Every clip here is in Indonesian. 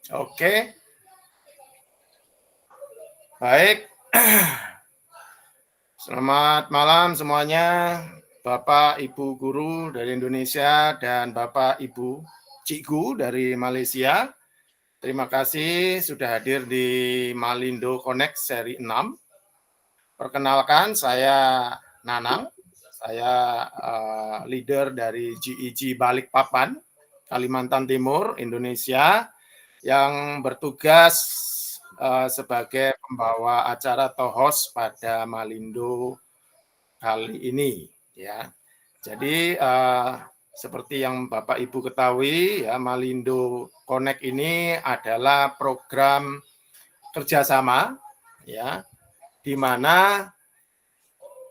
Oke, baik. Selamat malam semuanya, Bapak Ibu guru dari Indonesia dan Bapak Ibu cikgu dari Malaysia. Terima kasih sudah hadir di Malindo Connect seri 6. Perkenalkan, saya Nanang. Saya leader dari GEG Balikpapan, Kalimantan Timur, Indonesia, yang bertugas sebagai pembawa acara atau host pada Malindo kali ini. Ya, jadi seperti yang Bapak Ibu ketahui, ya Malindo Connect ini adalah program kerjasama, ya, di mana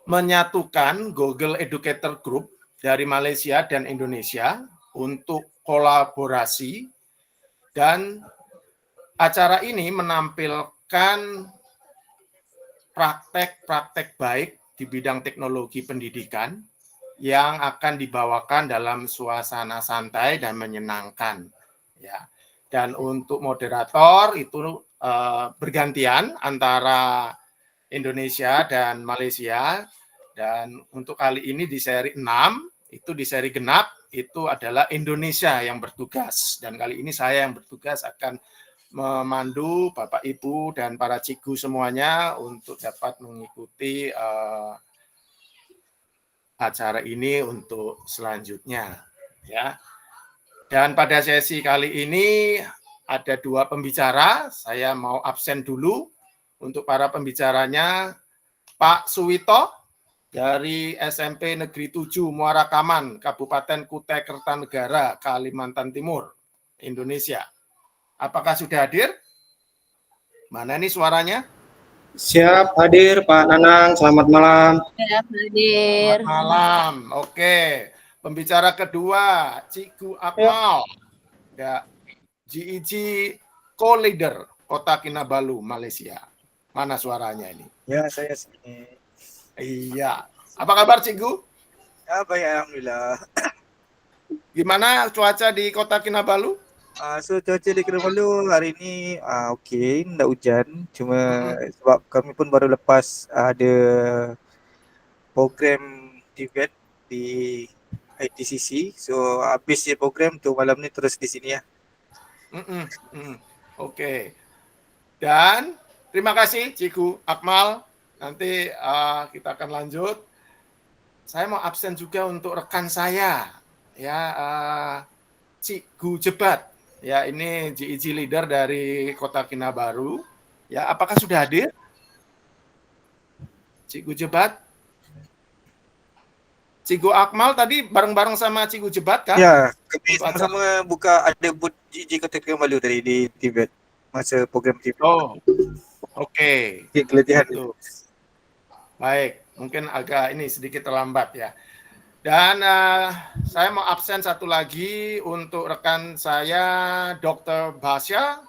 menyatukan Google Educator Group dari Malaysia dan Indonesia untuk kolaborasi, dan acara ini menampilkan praktek-praktek baik di bidang teknologi pendidikan yang akan dibawakan dalam suasana santai dan menyenangkan. Ya. Dan untuk moderator itu bergantian antara Indonesia dan Malaysia. Dan untuk kali ini di seri 6, itu di seri genap, itu adalah Indonesia yang bertugas. Dan kali ini saya yang bertugas akan memandu Bapak Ibu dan para cikgu semuanya untuk dapat mengikuti acara ini untuk selanjutnya. Ya. Dan pada sesi kali ini ada 2 pembicara, saya mau absen dulu. Untuk para pembicaranya, Pak Suwito dari SMP Negeri 7 Muara Kaman, Kabupaten Kutai Kertanegara, Kalimantan Timur, Indonesia. Apakah sudah hadir? Mana nih suaranya? Siap hadir Pak Nanang, selamat malam. Siap hadir. Selamat malam. Oke. Pembicara kedua, Cikgu Akmal, ya, GEG Co-Leader Kota Kinabalu, Malaysia. Mana suaranya ini? Ya, saya sini. Iya. Apa kabar, Cikgu? Ya, baik, alhamdulillah. Gimana cuaca di Kota Kinabalu? Cuaca di Kinabalu hari ini okey, tidak hujan. Cuma sebab kami pun baru lepas ada program debate di ITCC. So, habis je program tu malam ni terus di sini ya. Oke. Dan terima kasih Cikgu Akmal. Nanti kita akan lanjut. Saya mau absen juga untuk rekan saya, ya, Cikgu Jebat. Ya, ini GEG leader dari Kota Kinabalu. Ya, apakah sudah hadir? Cikgu Jebat? Cikgu Akmal tadi bareng-bareng sama Cikgu Jebat kan? Ya, kami sama-sama buka ada booth GG Kota Kinabalu tadi di debate masa program debate. Oh, oke. Keletihan itu. Baik, mungkin agak ini sedikit terlambat ya. Dan saya mau absen satu lagi untuk rekan saya, Dr. Basya,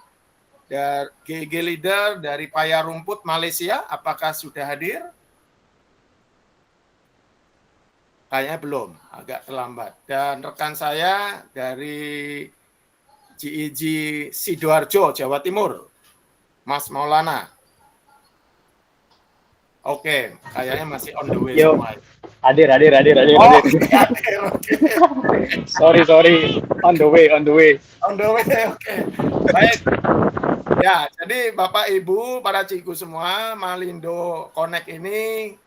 GG Leader dari Paya Rumput, Malaysia. Apakah sudah hadir? Kayaknya belum, agak terlambat. Dan rekan saya dari GEG Sidoarjo, Jawa Timur, Mas Maulana. Oke, kayaknya masih on the way semua. Hadir. Oh, hadir. Okay. Sorry. On the way. Oke. Baik. Ya, jadi Bapak Ibu, para cikgu semua, Malindo Connect ini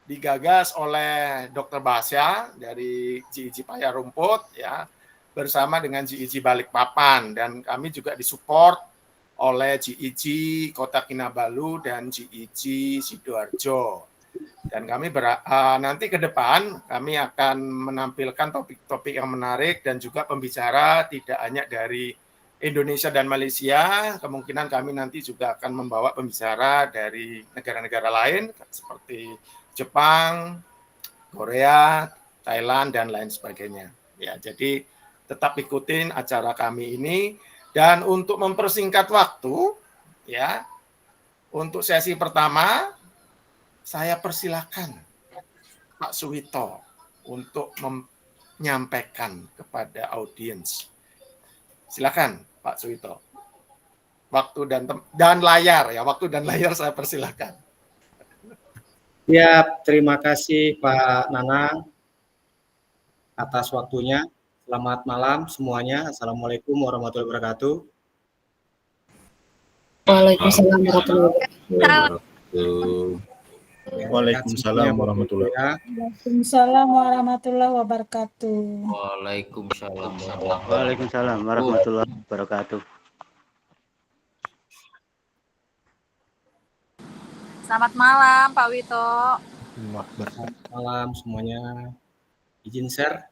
digagas oleh Dr. Basya dari GEG Paya Rumput, ya, bersama dengan GEG Balikpapan, dan kami juga disupport oleh GEG Kota Kinabalu dan GEG Sidoarjo. Dan kami nanti ke depan kami akan menampilkan topik-topik yang menarik dan juga pembicara tidak hanya dari Indonesia dan Malaysia, kemungkinan kami nanti juga akan membawa pembicara dari negara-negara lain seperti Jepang, Korea, Thailand, dan lain sebagainya. Ya, jadi tetap ikutin acara kami ini. Dan untuk mempersingkat waktu, ya, untuk sesi pertama, saya persilakan Pak Suwito untuk menyampaikan kepada audiens. Silakan Pak Suwito. waktu dan layar ya, waktu dan layar saya persilahkan. Ya, terima kasih Pak Nanang atas waktunya. Selamat malam semuanya. Assalamualaikum warahmatullahi wabarakatuh. Waalaikumsalam warahmatullahi wabarakatuh. Waalaikumsalam warahmatullahi wabarakatuh. Waalaikumsalam warahmatullahi wabarakatuh. Waalaikumsalam warahmatullahi wabarakatuh. Selamat malam Pak Wito. Selamat malam semuanya. Izin share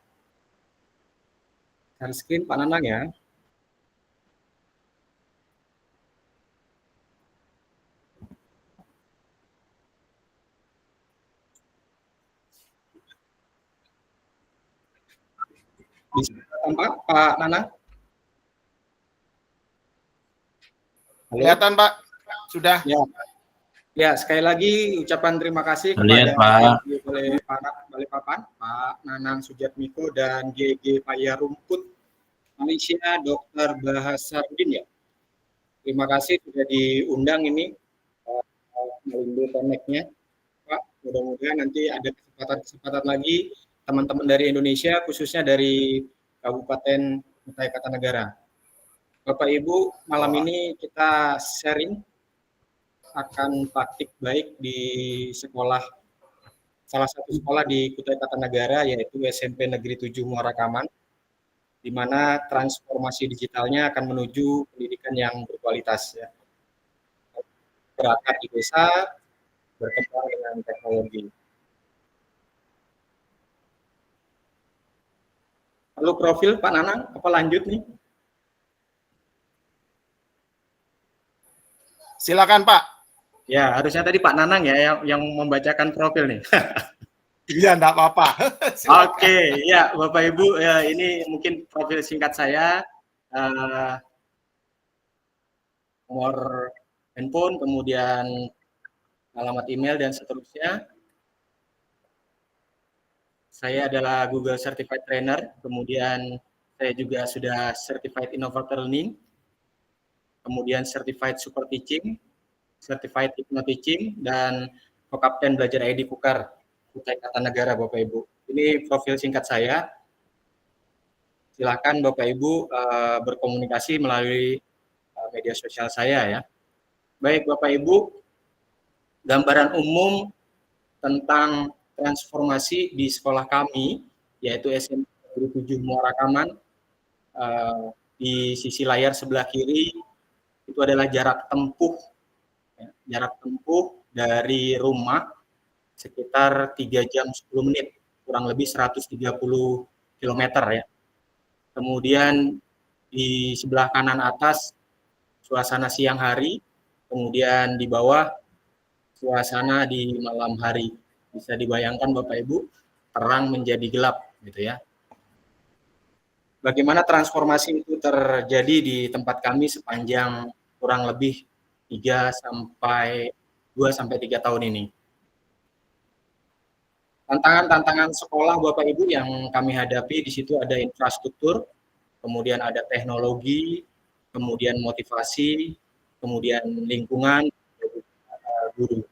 screen Pak Nanang ya. Bisa tampak Pak Nanang? Kelihatan Pak, sudah. Ya. Ya, sekali lagi ucapan terima kasih Lihat, kepada Pak. oleh para Balikpapan, Pak Nanang Sujatmiko dan GG Paya Rumput Malaysia, Dr. Bahasarudin ya. Terima kasih sudah diundang ini Malindo Connect-nya, Pak. Mudah-mudahan nanti ada kesempatan lagi teman-teman dari Indonesia, khususnya dari Kabupaten Kutai Kartanegara. Bapak Ibu, malam ini kita sharing akan praktik baik di sekolah, salah satu sekolah di Kutai Kartanegara, yaitu SMP Negeri 7 Muara Kaman, di mana transformasi digitalnya akan menuju pendidikan yang berkualitas ya. Berakar di desa, berkembang dengan teknologi. Lalu profil Pak Nanang, apa lanjut nih? Silakan Pak. Ya, harusnya tadi Pak Nanang ya yang membacakan profil nih. Iya, enggak apa-apa. Oke, ya Bapak Ibu, ya, ini mungkin profil singkat saya, nomor handphone, kemudian alamat email dan seterusnya. Saya adalah Google Certified Trainer, kemudian saya juga sudah Certified Innovator Learning, kemudian Certified Super Teaching, Certified Hypno Teaching, dan Co-Kapten Belajar ID Kukar Kutai Kartanegara, Bapak Ibu. Ini profil singkat saya. Silakan Bapak Ibu berkomunikasi melalui media sosial saya ya. Baik Bapak Ibu, gambaran umum tentang transformasi di sekolah kami, yaitu SMP Negeri 7 Muara Kaman. Di sisi layar sebelah kiri itu adalah jarak tempuh dari rumah sekitar 3 jam 10 menit, kurang lebih 130 km ya. Kemudian di sebelah kanan atas suasana siang hari, kemudian di bawah suasana di malam hari. Bisa dibayangkan Bapak Ibu, terang menjadi gelap gitu ya. Bagaimana transformasi itu terjadi di tempat kami sepanjang kurang lebih 2 sampai 3 tahun ini. Tantangan sekolah Bapak Ibu yang kami hadapi di situ ada infrastruktur, kemudian ada teknologi, kemudian motivasi, kemudian lingkungan, guru.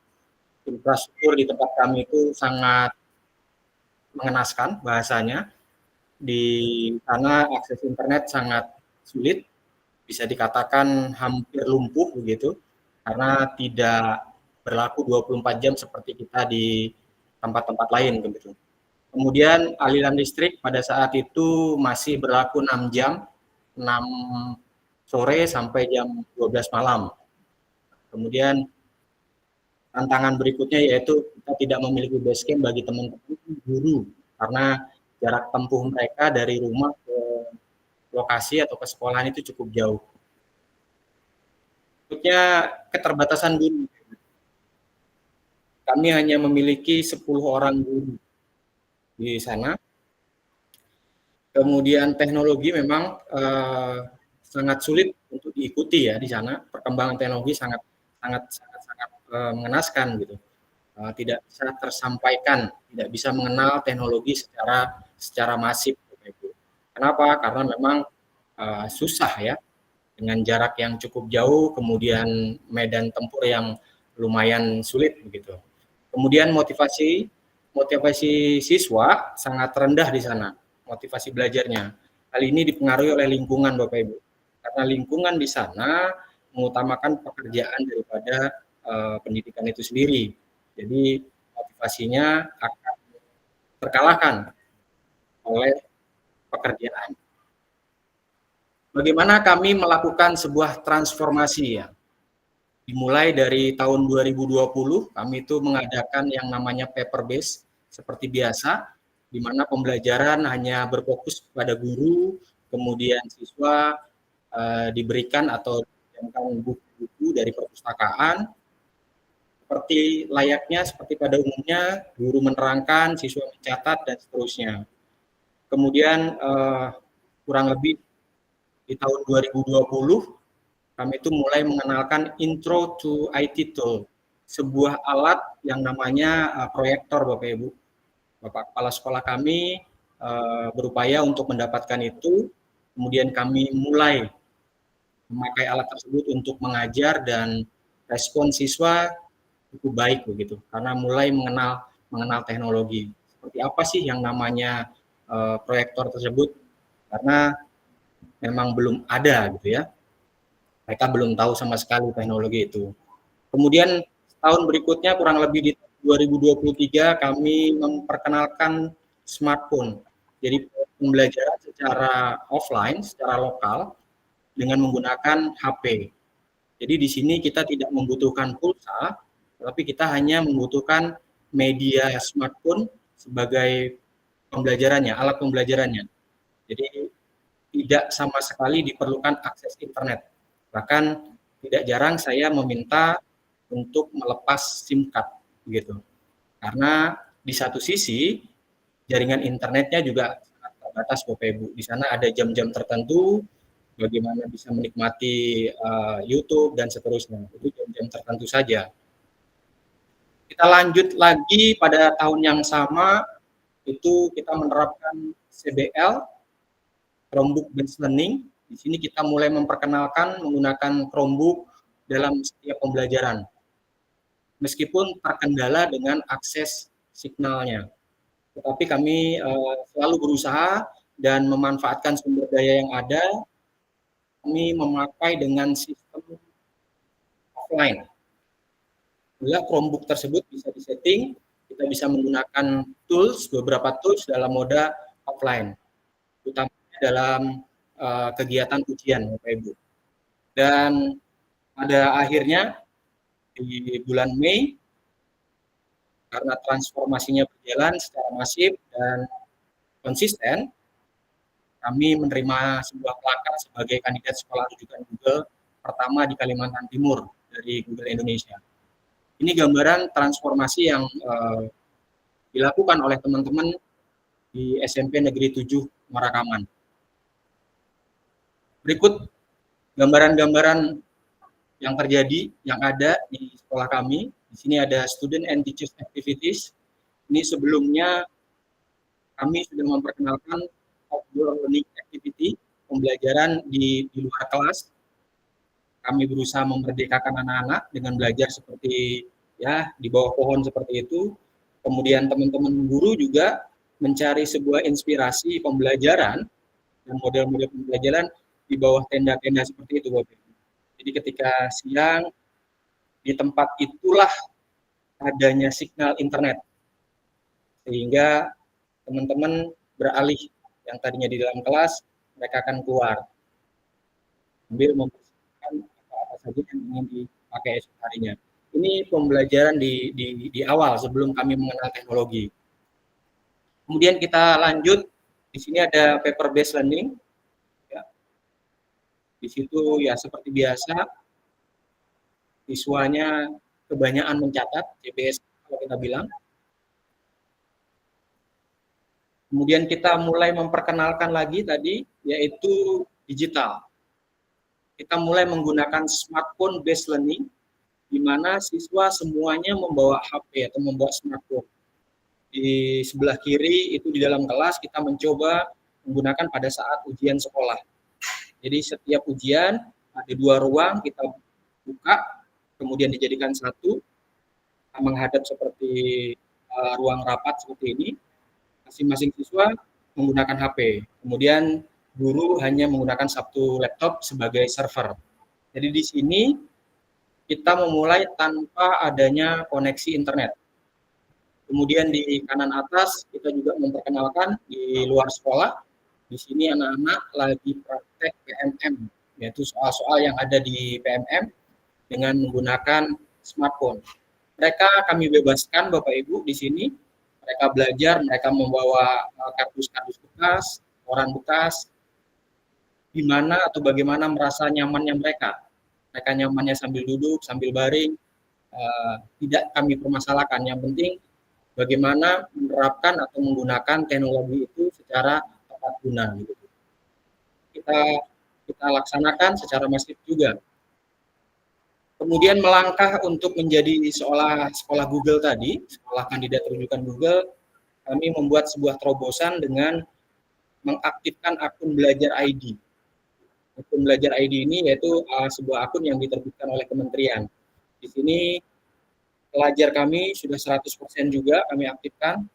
Infrastruktur di tempat kami itu sangat mengenaskan bahasanya. Di sana akses internet sangat sulit, bisa dikatakan hampir lumpuh begitu, karena tidak berlaku 24 jam seperti kita di tempat-tempat lain begitu. Kemudian aliran listrik pada saat itu masih berlaku 6 jam, 6 sore sampai jam 12 malam. Kemudian tantangan berikutnya yaitu kita tidak memiliki base camp bagi teman-teman guru, karena jarak tempuh mereka dari rumah ke lokasi atau ke sekolahan itu cukup jauh. Berikutnya keterbatasan guru. Kami hanya memiliki 10 orang guru di sana. Kemudian teknologi memang sangat sulit untuk diikuti ya di sana. Perkembangan teknologi sangat mengenaskan gitu. Tidak bisa tersampaikan, tidak bisa mengenal teknologi secara masif. Kenapa? Karena memang susah ya. dengan jarak yang cukup jauh, kemudian medan tempur yang lumayan sulit begitu. Kemudian motivasi siswa sangat rendah di sana, motivasi belajarnya. Hal ini dipengaruhi oleh lingkungan Bapak Ibu. Karena lingkungan di sana mengutamakan pekerjaan daripada pendidikan itu sendiri. Jadi motivasinya akan terkalahkan oleh pekerjaan. Bagaimana kami melakukan sebuah transformasi ya. Dimulai dari tahun 2020, kami itu mengadakan yang namanya paper base seperti biasa, di mana pembelajaran hanya berfokus pada guru, kemudian siswa diberikan atau diberikan buku-buku dari perpustakaan, seperti layaknya seperti pada umumnya, guru menerangkan, siswa mencatat, dan seterusnya. Kemudian kurang lebih di tahun 2020, kami itu mulai mengenalkan Intro to IT Tool, sebuah alat yang namanya proyektor Bapak Ibu. Bapak Kepala Sekolah kami berupaya untuk mendapatkan itu, kemudian kami mulai memakai alat tersebut untuk mengajar dan respon siswa cukup baik begitu, karena mulai mengenal teknologi. Seperti apa sih yang namanya proyektor tersebut? Karena memang belum ada gitu ya. Mereka belum tahu sama sekali teknologi itu. Kemudian tahun berikutnya kurang lebih di 2023 kami memperkenalkan smartphone. Jadi pembelajaran secara offline, secara lokal dengan menggunakan HP. Jadi di sini kita tidak membutuhkan pulsa, tapi kita hanya membutuhkan media smartphone sebagai pembelajarannya, alat pembelajarannya. Jadi tidak sama sekali diperlukan akses internet. Bahkan tidak jarang saya meminta untuk melepas SIM card gitu. Karena di satu sisi jaringan internetnya juga sangat terbatas Bapak Ibu. Di sana ada jam-jam tertentu bagaimana bisa menikmati YouTube dan seterusnya. Itu jam-jam tertentu saja. Kita lanjut lagi pada tahun yang sama, itu kita menerapkan CBL, Chromebook Based Learning. Di sini kita mulai memperkenalkan menggunakan Chromebook dalam setiap pembelajaran. Meskipun terkendala dengan akses signalnya. Tetapi kami selalu berusaha dan memanfaatkan sumber daya yang ada. Kami memakai dengan sistem offline. Bila Chromebook tersebut bisa disetting, kita bisa menggunakan beberapa tools dalam moda offline. Utamanya dalam kegiatan ujian Bapak Ibu. Dan pada akhirnya di bulan Mei, karena transformasinya berjalan secara masif dan konsisten, kami menerima sebuah plakat sebagai kandidat sekolah rujukan Google pertama di Kalimantan Timur dari Google Indonesia. Ini gambaran transformasi yang dilakukan oleh teman-teman di SMP Negeri 7 Marakaman. Berikut gambaran-gambaran yang terjadi, yang ada di sekolah kami. Di sini ada Student and Teachers Activities. Ini sebelumnya kami sudah memperkenalkan outdoor learning activity, pembelajaran di luar kelas. Kami berusaha memerdekakan anak-anak dengan belajar seperti ya di bawah pohon seperti itu. Kemudian teman-teman guru juga mencari sebuah inspirasi pembelajaran dan model-model pembelajaran di bawah tenda-tenda seperti itu Bapak Ibu. Jadi ketika siang di tempat itulah adanya signal internet, sehingga teman-teman beralih yang tadinya di dalam kelas, mereka akan keluar sambil mempersiapkan apa-apa saja yang ingin dipakai esok harinya. Ini pembelajaran di awal sebelum kami mengenal teknologi. Kemudian kita lanjut, di sini ada paper based learning. Di situ ya seperti biasa, siswanya kebanyakan mencatat, CBS kalau kita bilang. Kemudian kita mulai memperkenalkan lagi tadi, yaitu digital. Kita mulai menggunakan smartphone based learning, di mana siswa semuanya membawa HP atau membawa smartphone. Di sebelah kiri itu di dalam kelas kita mencoba menggunakan pada saat ujian sekolah. Jadi setiap ujian ada 2 ruang, kita buka, kemudian dijadikan satu, menghadap seperti ruang rapat seperti ini. Masing-masing siswa menggunakan HP. Kemudian guru hanya menggunakan satu laptop sebagai server. Jadi di sini kita memulai tanpa adanya koneksi internet. Kemudian di kanan atas kita juga memperkenalkan di luar sekolah. Di sini anak-anak lagi praktek PMM, yaitu soal-soal yang ada di PMM dengan menggunakan smartphone. Mereka kami bebaskan Bapak Ibu di sini. Mereka belajar, mereka membawa kardus-kardus bekas, koran bekas, di mana atau bagaimana merasa nyamannya mereka. Mereka nyamannya sambil duduk, sambil baring, tidak kami permasalahkan. Yang penting bagaimana menerapkan atau menggunakan teknologi itu secara tepat guna. Gitu. Kita laksanakan secara masif juga. Kemudian melangkah untuk menjadi sekolah Google tadi, sekolah kandidat rujukan Google, kami membuat sebuah terobosan dengan mengaktifkan akun belajar ID. Akun belajar ID ini yaitu sebuah akun yang diterbitkan oleh kementerian. Di sini pelajar kami sudah 100% juga kami aktifkan,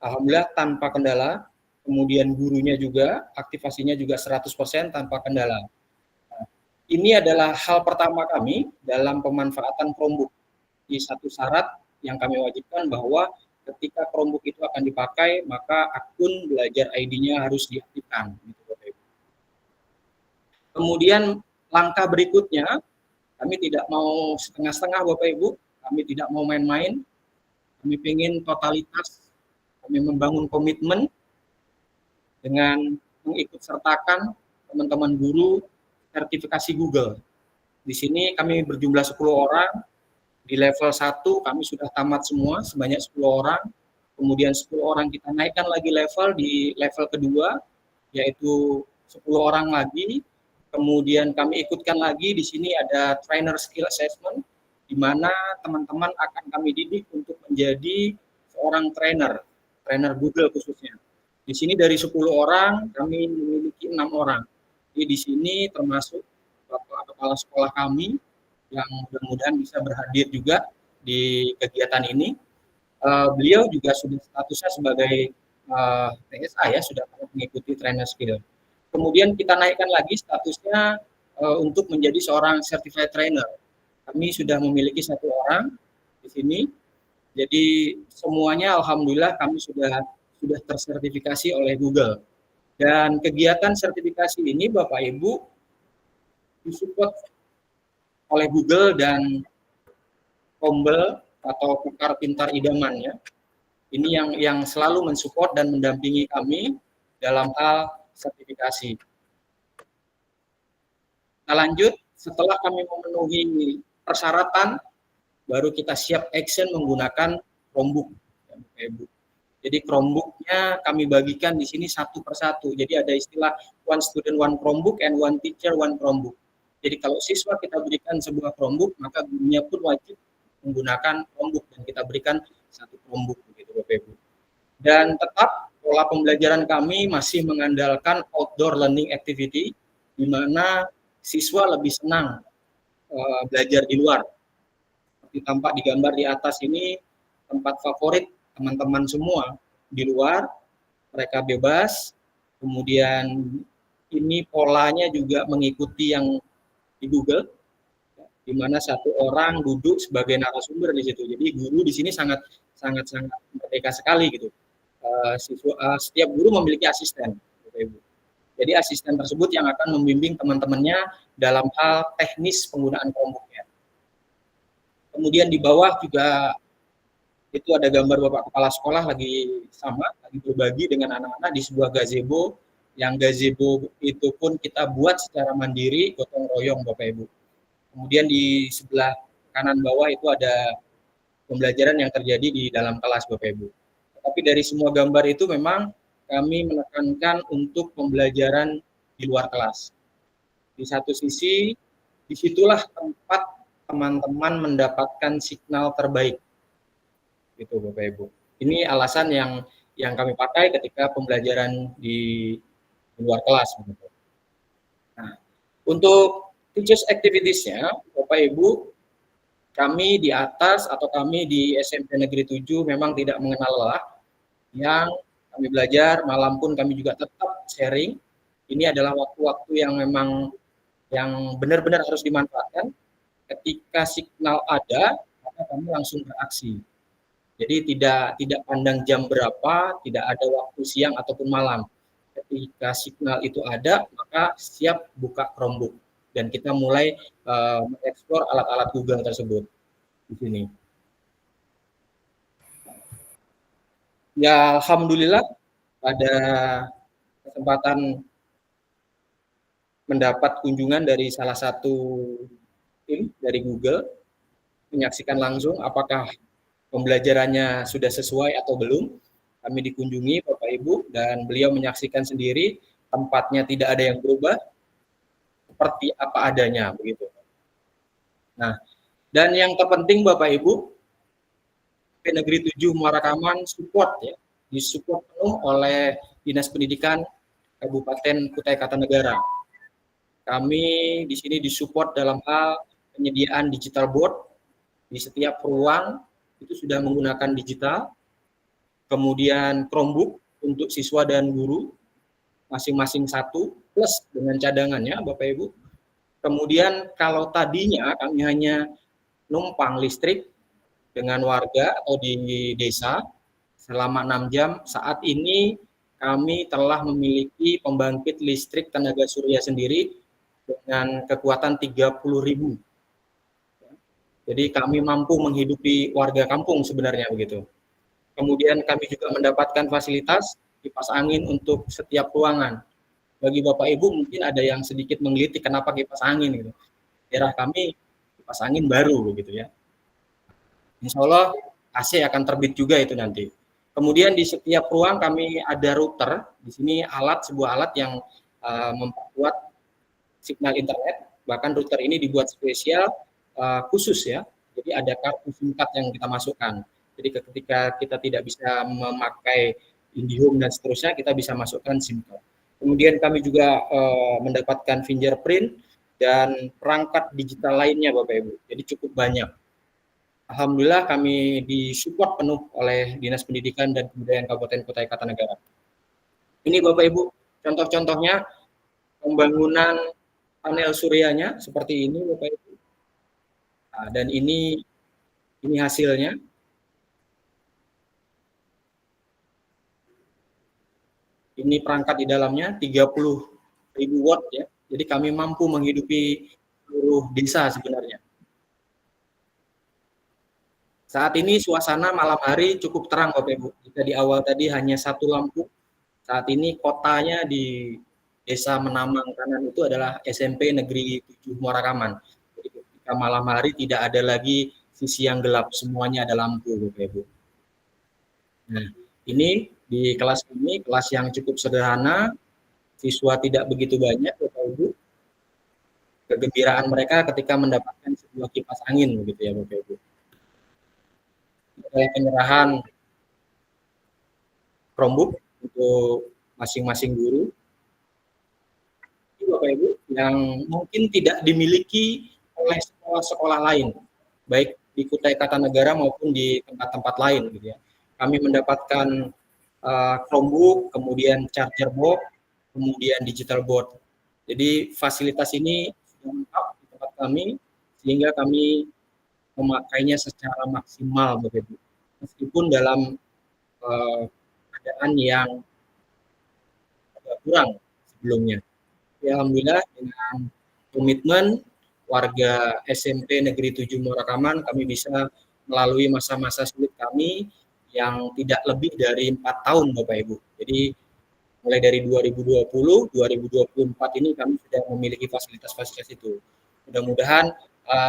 alhamdulillah tanpa kendala. Kemudian gurunya juga, aktivasinya juga 100% tanpa kendala. Ini adalah hal pertama kami dalam pemanfaatan Chromebook. Di satu syarat yang kami wajibkan bahwa ketika Chromebook itu akan dipakai, maka akun belajar ID-nya harus diaktifkan. Kemudian langkah berikutnya, kami tidak mau setengah-setengah Bapak Ibu, kami tidak mau main-main, kami ingin totalitas, kami membangun komitmen dengan mengikut sertakan teman-teman guru sertifikasi Google. Di sini kami berjumlah 10 orang, di level 1 kami sudah tamat semua, sebanyak 10 orang, kemudian 10 orang kita naikkan lagi level di level kedua, yaitu 10 orang lagi, kemudian kami ikutkan lagi, di sini ada trainer skill assessment, di mana teman-teman akan kami didik untuk menjadi seorang trainer Google khususnya. Di sini dari 10 orang, kami memiliki 6 orang. Jadi di sini termasuk Bapak Kepala Sekolah kami yang mudah-mudahan bisa berhadir juga di kegiatan ini. Beliau juga sudah statusnya sebagai TSA ya, sudah mengikuti trainer skill. Kemudian kita naikkan lagi statusnya untuk menjadi seorang certified trainer. Kami sudah memiliki 1 orang di sini. Jadi semuanya alhamdulillah kami sudah tersertifikasi oleh Google. Dan kegiatan sertifikasi ini Bapak Ibu disupport oleh Google dan Kombel atau Kukar Pintar Idaman ya. Ini yang selalu mensupport dan mendampingi kami dalam hal sertifikasi. Nah, lanjut, setelah kami memenuhi persyaratan, baru kita siap action menggunakan Chromebook ya, Bapak Ibu. Jadi Chromebook-nya kami bagikan di sini satu persatu. Jadi ada istilah one student, one Chromebook, and one teacher, one Chromebook. Jadi kalau siswa kita berikan sebuah Chromebook, maka gurunya pun wajib menggunakan Chromebook dan kita berikan satu Chromebook begitu Bapak Ibu. Dan tetap pola pembelajaran kami masih mengandalkan outdoor learning activity, di mana siswa lebih senang belajar di luar. Seperti tampak di gambar di atas ini, tempat favorit teman-teman semua di luar, mereka bebas. Kemudian ini polanya juga mengikuti yang di Google, di mana satu orang duduk sebagai narasumber di situ. Jadi guru di sini sangat merdeka sekali gitu. Setiap guru memiliki asisten, Ibu. Jadi asisten tersebut yang akan membimbing teman-temannya dalam hal teknis penggunaan Chromebook-nya. Kemudian di bawah juga itu ada gambar Bapak Kepala Sekolah lagi berbagi dengan anak-anak di sebuah gazebo, yang gazebo itu pun kita buat secara mandiri, gotong royong Bapak Ibu. Kemudian di sebelah kanan bawah itu ada pembelajaran yang terjadi di dalam kelas Bapak Ibu. Tapi dari semua gambar itu memang kami menekankan untuk pembelajaran di luar kelas. Di satu sisi, disitulah tempat teman-teman mendapatkan signal terbaik. Gitu Bapak Ibu. Ini alasan yang kami pakai ketika pembelajaran di luar kelas. Nah, untuk Teachers activities-nya, Bapak Ibu, kami di atas atau kami di SMP Negeri 7 memang tidak mengenal lelah. Yang kami belajar, malam pun kami juga tetap sharing. Ini adalah waktu-waktu yang memang yang benar-benar harus dimanfaatkan. Ketika signal ada, maka kami langsung beraksi. Jadi tidak pandang jam berapa, tidak ada waktu siang ataupun malam. Ketika signal itu ada, maka siap buka Chromebook dan kita mulai mengeksplor alat-alat Google tersebut di sini. Ya, alhamdulillah pada kesempatan mendapat kunjungan dari salah satu tim dari Google, menyaksikan langsung apakah pembelajarannya sudah sesuai atau belum. Kami dikunjungi Bapak Ibu dan beliau menyaksikan sendiri tempatnya tidak ada yang berubah, seperti apa adanya begitu. Nah, dan yang terpenting Bapak Ibu, Negeri 7 Muara Kaman support ya, disupport penuh oleh Dinas Pendidikan Kabupaten Kutai Kartanegara. Kami di sini disupport dalam hal penyediaan digital board di setiap ruang itu sudah menggunakan digital. Kemudian Chromebook untuk siswa dan guru masing-masing satu plus dengan cadangannya Bapak Ibu. Kemudian kalau tadinya kami hanya numpang listrik dengan warga atau di desa selama 6 jam, saat ini kami telah memiliki pembangkit listrik tenaga surya sendiri dengan kekuatan 30.000. Jadi kami mampu menghidupi warga kampung sebenarnya begitu. Kemudian kami juga mendapatkan fasilitas kipas angin untuk setiap ruangan. Bagi Bapak Ibu mungkin ada yang sedikit menggelitik kenapa kipas angin gitu. Daerah kami kipas angin baru begitu ya. Insya Allah AC akan terbit juga itu nanti. Kemudian di setiap ruang kami ada router. Di sini sebuah alat yang memperkuat signal internet. Bahkan router ini dibuat spesial khusus ya. Jadi ada kartu SIM card yang kita masukkan. Jadi ketika kita tidak bisa memakai IndiHome dan seterusnya, kita bisa masukkan SIM card. Kemudian kami juga mendapatkan fingerprint dan perangkat digital lainnya Bapak Ibu. Jadi cukup banyak. Alhamdulillah kami disupport penuh oleh Dinas Pendidikan dan Kebudayaan Kabupaten Kutai Kartanegara. Ini Bapak Ibu, contoh-contohnya pembangunan panel suryanya seperti ini Bapak Ibu. Nah, dan ini hasilnya. Ini perangkat di dalamnya 30.000 watt ya. Jadi kami mampu menghidupi seluruh desa sebenarnya. Saat ini suasana malam hari cukup terang Bapak Ibu. Jika di awal tadi hanya satu lampu, saat ini kotanya di Desa Menamang kanan itu adalah SMP Negeri 7 Muara Kaman. Jadi ketika malam hari tidak ada lagi sisi yang gelap, semuanya ada lampu Bapak Ibu. Nah, ini di kelas ini, kelas yang cukup sederhana, siswa tidak begitu banyak Bapak Ibu. Kegembiraan mereka ketika mendapatkan sebuah kipas angin begitu ya Bapak Ibu. Penyerahan Chromebook untuk masing-masing guru. Ini Bapak Ibu yang mungkin tidak dimiliki oleh sekolah-sekolah lain, baik di Kutai Kartanegara maupun di tempat-tempat lain gitu ya. Kami mendapatkan Chromebook, kemudian charger box, kemudian digital board. Jadi fasilitas ini sudah lengkap di tempat kami sehingga kami memakainya secara maksimal Bapak Ibu. Meskipun dalam keadaan yang agak kurang sebelumnya. Ya, alhamdulillah dengan komitmen warga SMP Negeri 7 Muara Kaman kami bisa melalui masa-masa sulit kami yang tidak lebih dari 4 tahun Bapak Ibu. Jadi mulai dari 2020, 2024 ini kami sudah memiliki fasilitas-fasilitas itu. Mudah-mudahan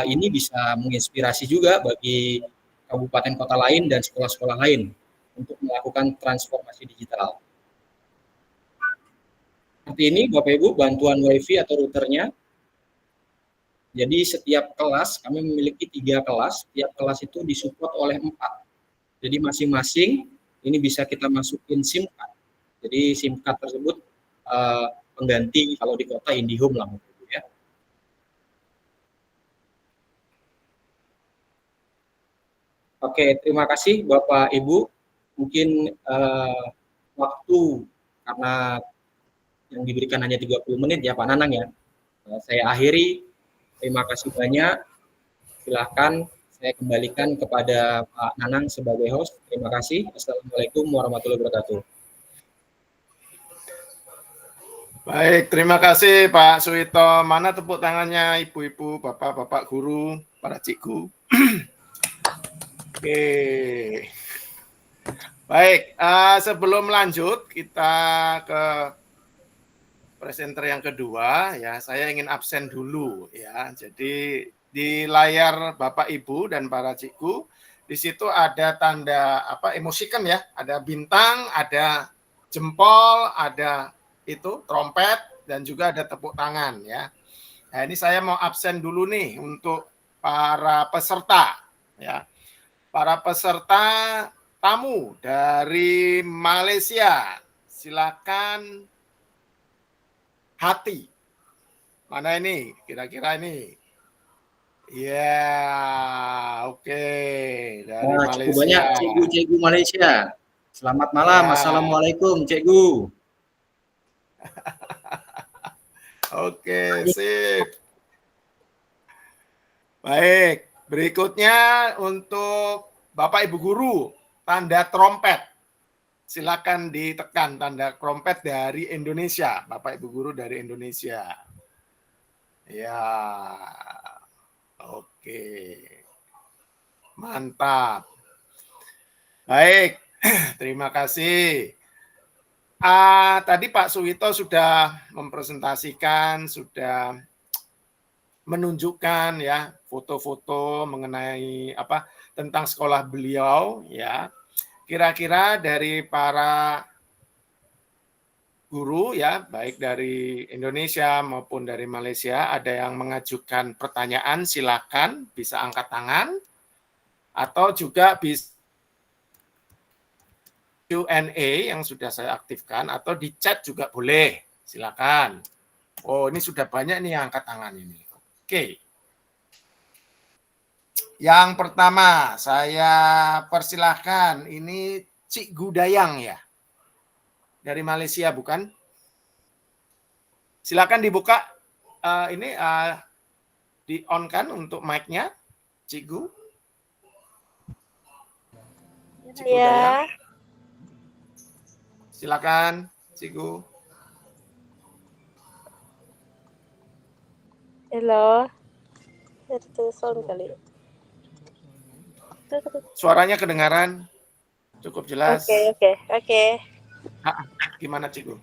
ini bisa menginspirasi juga bagi kabupaten kota lain dan sekolah-sekolah lain untuk melakukan transformasi digital. Seperti ini Bapak Ibu bantuan WiFi atau routernya. Jadi setiap kelas kami memiliki 3 kelas, setiap kelas itu disupport oleh 4. Jadi masing-masing ini bisa kita masukin SIM card. Jadi SIM card tersebut pengganti kalau di kota IndiHome lah ya. Oke, terima kasih Bapak Ibu. Mungkin waktu karena yang diberikan hanya 30 menit ya Pak Nanang ya. Saya akhiri. Terima kasih banyak. Silahkan saya kembalikan kepada Pak Nanang sebagai host. Terima kasih. Assalamualaikum warahmatullahi wabarakatuh. Baik, terima kasih Pak Suwito. Mana tepuk tangannya ibu-ibu, bapak-bapak guru, para cikgu. Oke. Baik, sebelum lanjut kita ke presenter yang kedua ya, saya ingin absen dulu ya. Jadi di layar Bapak Ibu dan para cikgu di situ ada tanda emosikan ya, ada bintang, ada jempol, ada itu trompet dan juga ada tepuk tangan ya. Nah, ini saya mau absen dulu nih untuk para peserta ya. Para peserta tamu dari Malaysia. Silakan Hati. Mana ini? Kira-kira ini. Ya, oke. Dari Malaysia. Cukup banyak cikgu-cikgu Malaysia. Selamat malam. Ya. Assalamualaikum, cikgu. Oke, sip. Baik, berikutnya untuk Bapak Ibu Guru, tanda trompet. Silakan ditekan tanda trompet dari Indonesia, Bapak Ibu Guru dari Indonesia. Ya, oke. Mantap. Baik, terima kasih. Tadi Pak Suwito sudah mempresentasikan, sudah menunjukkan ya foto-foto mengenai tentang sekolah beliau ya. Kira-kira dari para guru ya, baik dari Indonesia maupun dari Malaysia, ada yang mengajukan pertanyaan, silakan bisa angkat tangan atau juga bisa Q&A yang sudah saya aktifkan atau di chat juga boleh, silakan. Oh, ini sudah banyak nih yang angkat tangan ini. Oke. Yang pertama, saya persilahkan, ini Cik Gudayang ya, dari Malaysia bukan? Silakan dibuka, ini di-on-kan untuk mic-nya, Cik Gu. Cik Gudayang. Silakan, Cik Gu. Halo. Itu sound kali. Suaranya kedengaran cukup jelas. Oke. Gimana Cikgu?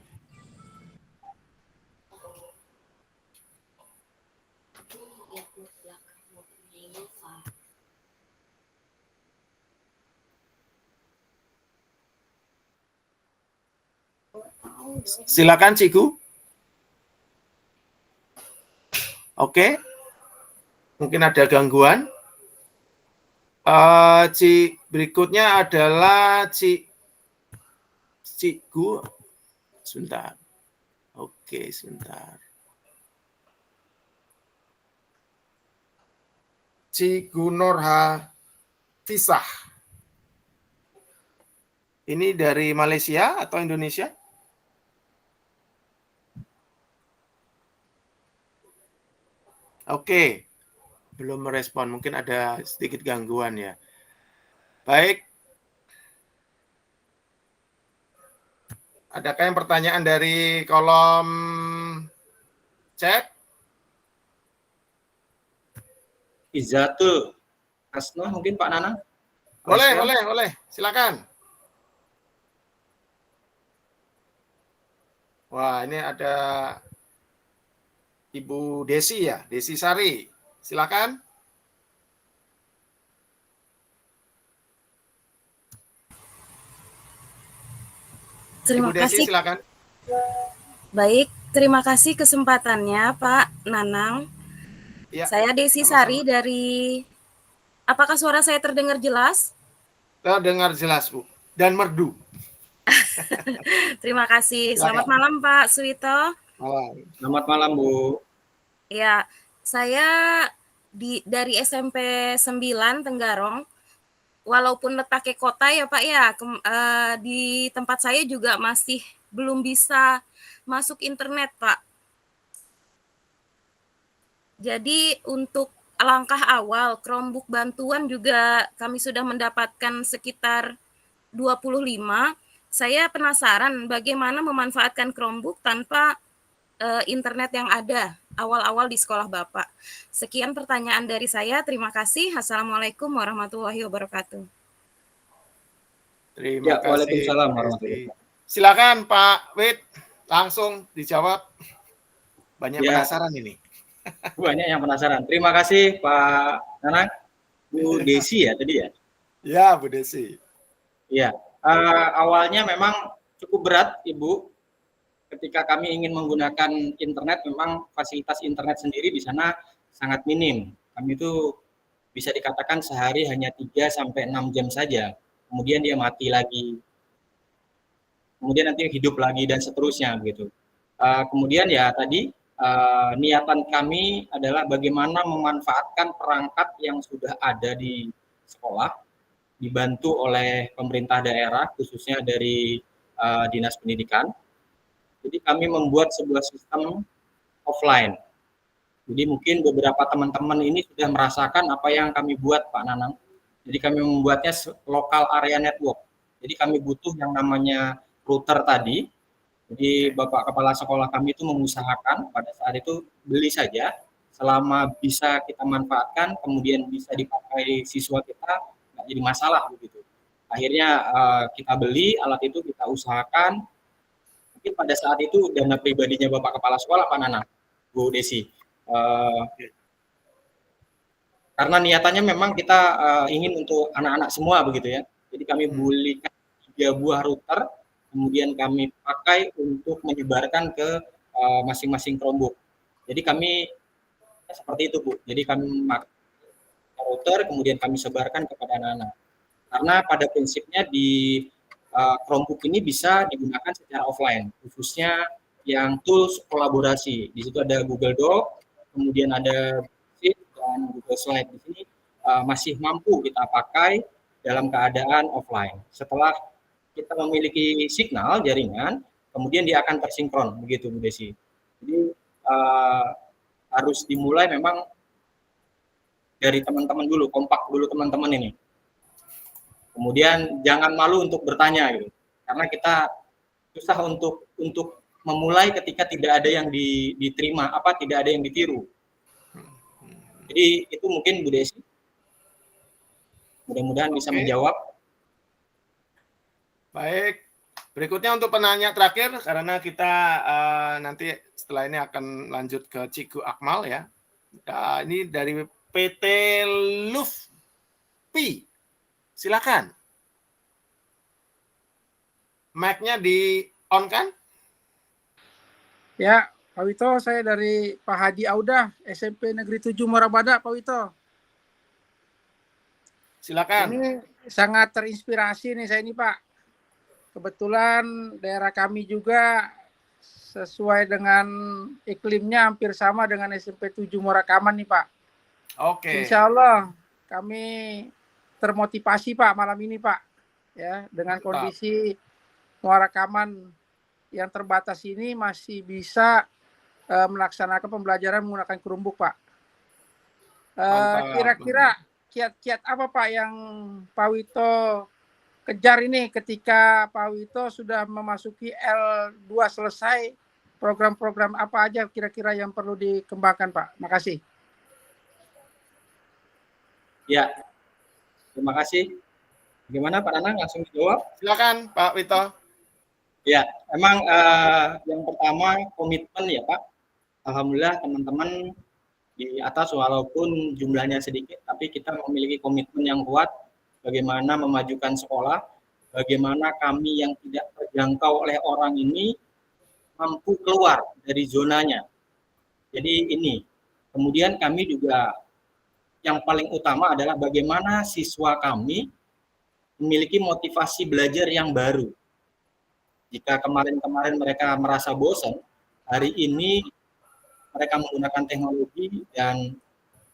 Silakan Cikgu. Oke. Mungkin ada gangguan. Berikutnya adalah Cikgu. Sebentar. Oke, sebentar. Cikgu Nurha Tisah. Ini dari Malaysia atau Indonesia? Oke. Belum merespon, mungkin ada sedikit gangguan ya. Baik. Adakah yang pertanyaan dari kolom chat? Izatul Asno mungkin Pak Nana? Boleh. Silakan. Wah, ini ada Ibu Desi ya, Desi Sari. Silakan. Terima Ibu Desi, kasih. silakan. Baik, terima kasih kesempatannya Pak Nanang. Ya, saya Desi sama-sama. Sari dari. Apakah suara saya terdengar jelas? Terdengar jelas, Bu. Dan merdu. Terima kasih. Silakan. Selamat malam Pak Suwito. Selamat malam Bu. Ya, saya dari SMP 9 Tenggarong. walaupun letaknya kota ya Pak ya, di tempat saya juga masih belum bisa masuk internet Pak. Jadi untuk langkah awal Chromebook bantuan juga kami sudah mendapatkan sekitar 25. Saya penasaran bagaimana memanfaatkan Chromebook tanpa internet yang ada awal-awal di sekolah Bapak. Sekian pertanyaan dari saya. Terima kasih. Assalamualaikum warahmatullahi wabarakatuh. Terima kasih. Waalaikumsalam warahmatullahi wabarakatuh. Silakan Pak Wid, langsung dijawab. Banyak Ya. penasaran ini. Banyak yang penasaran. Terima kasih Pak Nanang. Bu Desi ya tadi ya? Ya, Bu Desi. Iya. Awalnya memang cukup berat Ibu. Ketika kami ingin menggunakan internet, memang fasilitas internet sendiri di sana sangat minim. Kami itu bisa dikatakan sehari hanya 3-6 jam saja. Kemudian dia mati lagi. Kemudian nanti hidup lagi dan seterusnya begitu. Kemudian ya tadi niatan kami adalah bagaimana memanfaatkan perangkat yang sudah ada di sekolah, dibantu oleh pemerintah daerah, khususnya dari Dinas Pendidikan. Jadi kami membuat sebuah sistem offline. Jadi mungkin beberapa teman-teman ini sudah merasakan apa yang kami buat Pak Nanang. Jadi kami membuatnya local area network. Jadi kami butuh yang namanya router tadi. Jadi Bapak Kepala Sekolah kami itu mengusahakan pada saat itu beli saja. Selama bisa kita manfaatkan, kemudian bisa dipakai siswa kita, nggak jadi masalah begitu. Akhirnya kita beli alat itu, kita usahakan. Mungkin pada saat itu dana pribadinya Bapak Kepala Sekolah Pak Nanang, Bu Desi. Karena niatannya memang kita ingin untuk anak-anak semua begitu ya. Jadi kami belikan 3 buah router, kemudian kami pakai untuk menyebarkan ke masing-masing Chromebook. Jadi kami seperti itu Bu. Jadi kami memakai router, kemudian kami sebarkan kepada anak-anak. Karena pada prinsipnya di Chromebook ini bisa digunakan secara offline, khususnya yang tools kolaborasi. Di situ ada Google Doc, kemudian ada Sheet dan Google Slide. Di sini masih mampu kita pakai dalam keadaan offline. Setelah kita memiliki signal jaringan, kemudian dia akan tersinkron, begitu Bu Desi. Jadi harus dimulai memang dari teman-teman dulu, kompak dulu teman-teman ini. Kemudian jangan malu untuk bertanya gitu. Karena kita susah untuk memulai ketika tidak ada yang diterima, tidak ada yang ditiru. Jadi itu mungkin Bu Desi. Mudah-mudahan bisa menjawab. Baik. Berikutnya untuk penanya terakhir karena kita nanti setelah ini akan lanjut ke Ciku Akmal ya. Ini dari PT Lufpi. Silakan. Mic-nya di-on kan? Ya, Pak Wito, saya dari Pak Haji Audah, SMP Negeri 7 Morabada, Pak Wito. Silakan. Ini sangat terinspirasi nih saya ini, Pak. Kebetulan daerah kami juga sesuai dengan iklimnya hampir sama dengan SMP 7 Morakaman nih, Pak. Oke. Insya Allah kami termotivasi Pak malam ini Pak, ya dengan kondisi Morakaman yang terbatas ini masih bisa melaksanakan pembelajaran menggunakan Chromebook Pak. Kira-kira kiat-kiat apa Pak yang Pak Wito kejar ini ketika Pak Wito sudah memasuki L2 selesai, program-program apa aja kira-kira yang perlu dikembangkan Pak? Makasih. Ya. Terima kasih. Bagaimana Pak Nanang, langsung dijawab? Silakan Pak Wito. Ya, emang yang pertama komitmen ya Pak. Alhamdulillah teman-teman di atas walaupun jumlahnya sedikit, tapi kita memiliki komitmen yang kuat bagaimana memajukan sekolah, bagaimana kami yang tidak terjangkau oleh orang ini mampu keluar dari zonanya. Jadi ini. Kemudian kami juga yang paling utama adalah bagaimana siswa kami memiliki motivasi belajar yang baru. Jika kemarin-kemarin mereka merasa bosan, hari ini mereka menggunakan teknologi dan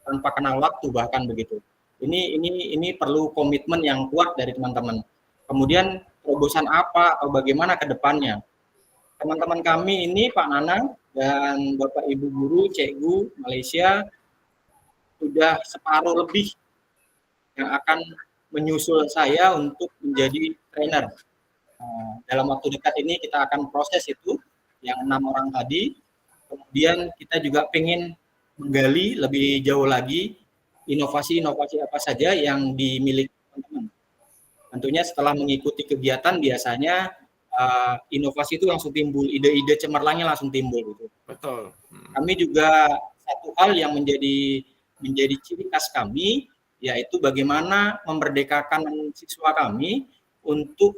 tanpa kenal waktu bahkan begitu. Ini perlu komitmen yang kuat dari teman-teman. Kemudian terobosan apa atau bagaimana ke depannya? Teman-teman kami ini Pak Nanang dan Bapak Ibu guru, Cikgu Malaysia sudah separuh lebih yang akan menyusul saya untuk menjadi trainer. Dalam waktu dekat ini kita akan proses itu yang 6 orang tadi. Kemudian kita juga ingin menggali lebih jauh lagi inovasi-inovasi apa saja yang dimiliki teman-teman. Tentunya setelah mengikuti kegiatan biasanya inovasi itu langsung timbul, ide-ide cemerlangnya langsung timbul gitu. Betul. Kami juga satu hal yang menjadi ciri khas kami yaitu bagaimana memerdekakan siswa kami untuk